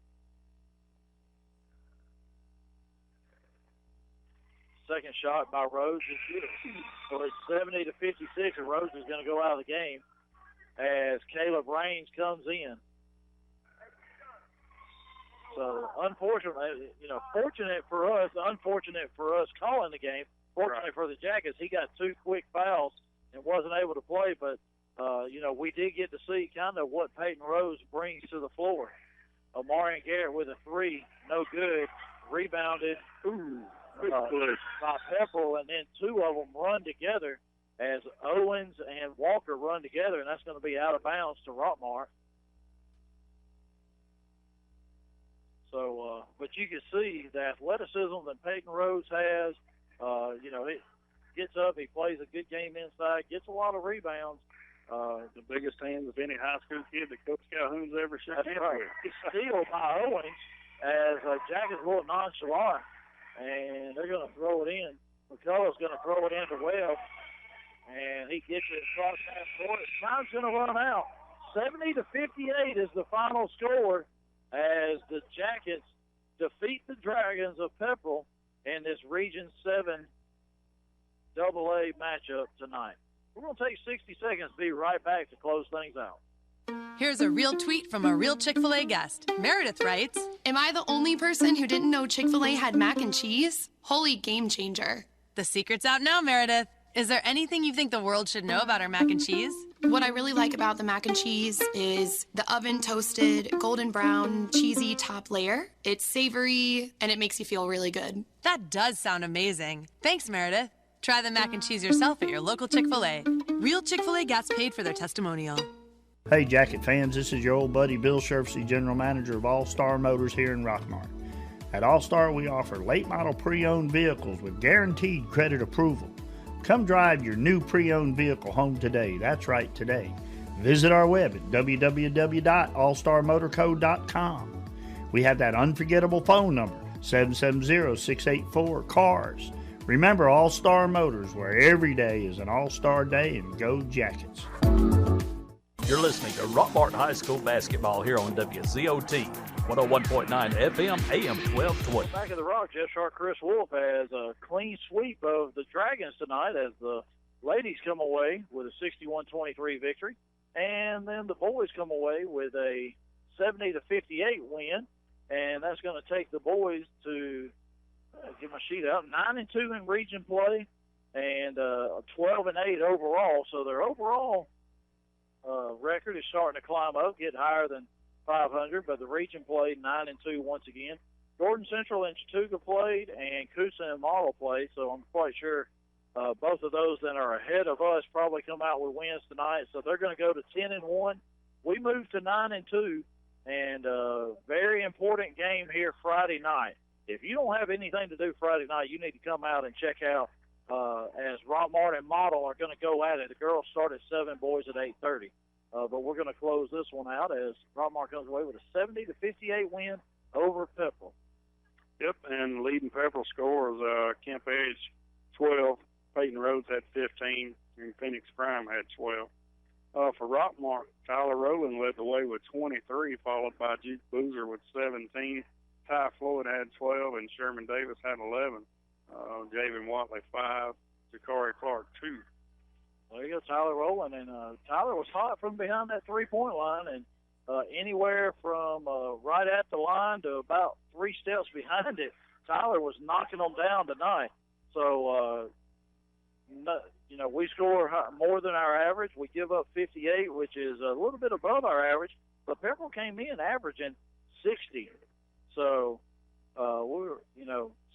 Speaker 2: Second shot by Rose is good. So it's 70-56, and Rose is going to go out of the game as Caleb Raines comes in. So, unfortunately, fortunate for us, unfortunate for us calling the game. Fortunately for the Jackets, he got 2 quick fouls and wasn't able to play, but, we did get to see kind of what Peyton Rose brings to the floor. Amarian Garrett with a 3, no good, rebounded by Pepperell, and then 2 of them run together as Owens and Walker run together, and that's going to be out of bounds to Rockmart. So, but you can see the athleticism that Peyton Rose has. It gets up, he plays a good game inside, gets a lot of rebounds.
Speaker 3: The biggest hands of any high school kid that Coach Calhoun's ever shot.
Speaker 2: That's right. Steal by Owens as Jackets a little nonchalant, and they're going to throw it in. McCullough's going to throw it into Webb, and he gets it across half court. Time's going to run out. 70-58 is the final score as the Jackets defeat the Dragons of Pepperell in this Region 7 AA matchup tonight. We're going to take 60 seconds, be right back to close things out.
Speaker 15: Here's a real tweet from a real Chick-fil-A guest. Meredith writes,
Speaker 16: "Am I the only person who didn't know Chick-fil-A had mac and cheese? Holy game changer."
Speaker 15: The secret's out now, Meredith. Is there anything you think the world should know about our mac and cheese?
Speaker 16: What I really like about the mac and cheese is the oven toasted, golden brown, cheesy top layer. It's savory, and it makes you feel really good.
Speaker 15: That does sound amazing. Thanks, Meredith. Try the mac and cheese yourself at your local Chick-fil-A. Real Chick-fil-A guests paid for their testimonial.
Speaker 6: Hey, Jacket fans, this is your old buddy Bill Sherfsey, General Manager of All Star Motors here in Rockmart. At All Star, we offer late model pre-owned vehicles with guaranteed credit approval. Come drive your new pre-owned vehicle home today. That's right, today. Visit our web at www.allstarmotorco.com. We have that unforgettable phone number, 770-684-CARS. Remember All Star Motors, where every day is an All-Star Day, and go Jackets.
Speaker 1: You're listening to Rockmart High School basketball here on WZOT, 101.9 FM, AM 1220.
Speaker 2: Back in the Rock, Jeff Sharp, Chris Wolf has a clean sweep of the Dragons tonight as the ladies come away with a 61-23 victory. And then the boys come away with a 70-58 win. And that's going to take the boys to, get my sheet out, 9-2 in region play and 12-8 overall. So their overall record is starting to climb up, get higher than 500, but the region played 9-2 once again. Gordon Central and Chattooga played, and Coosa and Model played, so I'm quite sure both of those that are ahead of us probably come out with wins tonight. So they're going to go to 10-1. We move to 9-2, and very important game here Friday night. If you don't have anything to do Friday night, you need to come out and check out as Rockmart and Model are going to go at it. The girls start at 7, boys at 8:30. But we're going to close this one out as Rockmart comes away with a 70-58 win over Pepperell.
Speaker 3: Yep, and leading Pepperell scores, Kemp Edge 12, Peyton Rhodes had 15, and Phoenix Prime had 12. For Rockmart, Tyler Rowland led the way with 23, followed by Duke Boozer with 17. Ty Floyd had 12, and Sherman Davis had 11. Javen Watley 5, Jakari Clark 2.
Speaker 2: There you go, Tyler Rowland. And Tyler was hot from behind that three-point line, and anywhere from right at the line to about 3 steps behind it, Tyler was knocking them down tonight. So, we score more than our average. We give up 58, which is a little bit above our average, but Pepperell came in averaging 60. So,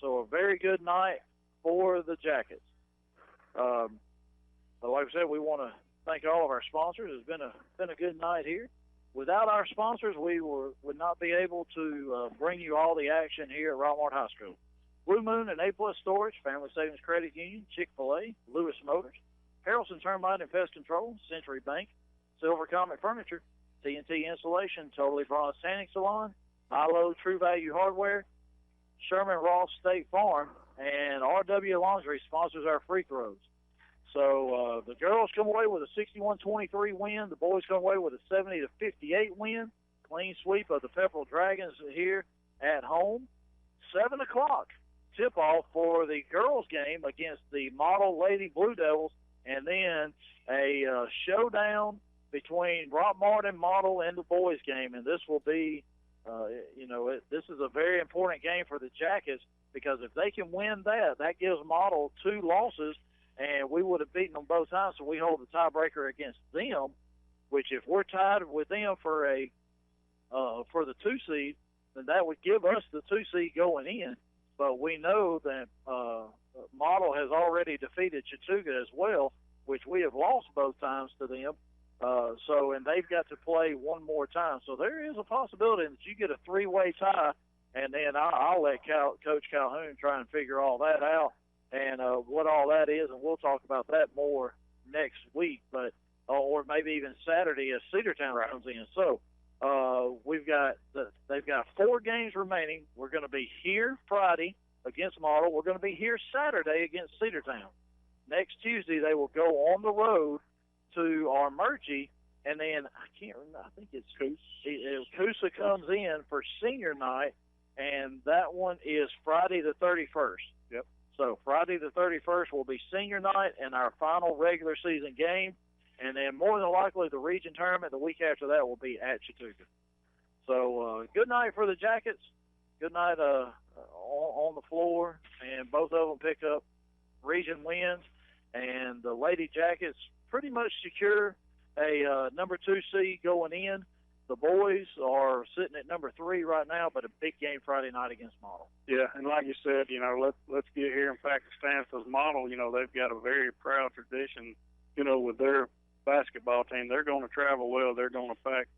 Speaker 2: so a very good night for the Jackets. But like I said, we want to thank all of our sponsors. It's been a good night here. Without our sponsors, we would not be able to bring you all the action here at Rockmart High School. Blue Moon and A+ Storage, Family Savings Credit Union, Chick-fil-A, Lewis Motors, Harrelson Termite and Pest Control, Century Bank, Silver Comet Furniture, TNT Insulation, Totally Bronze Tanning Salon, Milo True Value Hardware, Sherman Ross State Farm, and RW Laundry sponsors our free throws. So the girls come away with a 61-23 win. The boys come away with a 70-58 win. Clean sweep of the Pepperell Dragons here at home. 7 o'clock tip-off for the girls' game against the Model Lady Blue Devils, and then a showdown between Rockmart and Model in the boys' game. And this will be, this is a very important game for the Jackets, because if they can win that, that gives Model 2 losses, and we would have beaten them both times, so we hold the tiebreaker against them, which if we're tied with them for the 2 seed, then that would give us the 2 seed going in. But we know that Model has already defeated Chattooga as well, which we have lost both times to them. And they've got to play one more time. So there is a possibility that you get a 3-way tie, and then I'll let Coach Calhoun try and figure all that out and what all that is, and we'll talk about that more next week, but or maybe even Saturday as Cedartown comes in. So they've got 4 games remaining. We're going to be here Friday against Model. We're going to be here Saturday against Cedartown. Next Tuesday they will go on the road to Armurchie, and then I can't remember. I think it's Coosa comes in for senior night, and that one is Friday the 31st.
Speaker 3: Yep.
Speaker 2: So Friday the 31st will be senior night and our final regular season game. And then more than likely the region tournament the week after that will be at Chattooga. So good night for the Jackets. Good night on the floor. And both of them pick up region wins. And the Lady Jackets pretty much secure a number 2 seed going in. The boys are sitting at number 3 right now, but a big game Friday night against Model.
Speaker 3: Yeah, and like you said, let's get here and Pakistan because Model, they've got a very proud tradition, with their basketball team. They're going to travel well. They're going to pack,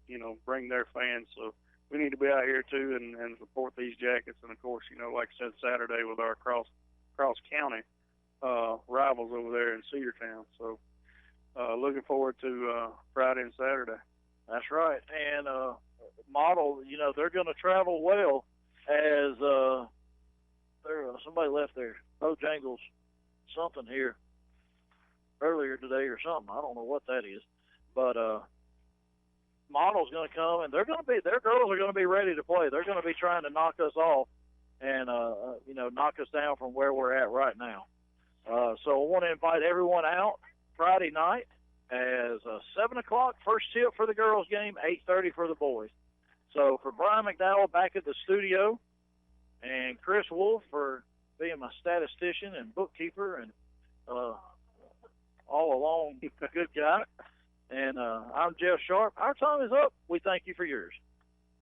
Speaker 3: bring their fans. So we need to be out here too and support these Jackets. And of course, like I said, Saturday with our cross county rivals over there in Cedartown. So looking forward to Friday and Saturday.
Speaker 2: That's right. And Model, they're going to travel well as somebody left their Bojangles something here earlier today or something. I don't know what that is. But Model's going to come, and their girls are going to be ready to play. They're going to be trying to knock us off and, knock us down from where we're at right now. So I want to invite everyone out Friday night as 7 o'clock, first tip for the girls game, 8:30 for the boys. So for Brian McDowell back at the studio, and Chris Wolf for being my statistician and bookkeeper and all along good guy, and I'm Jeff Sharp. Our time is up. We thank you for yours.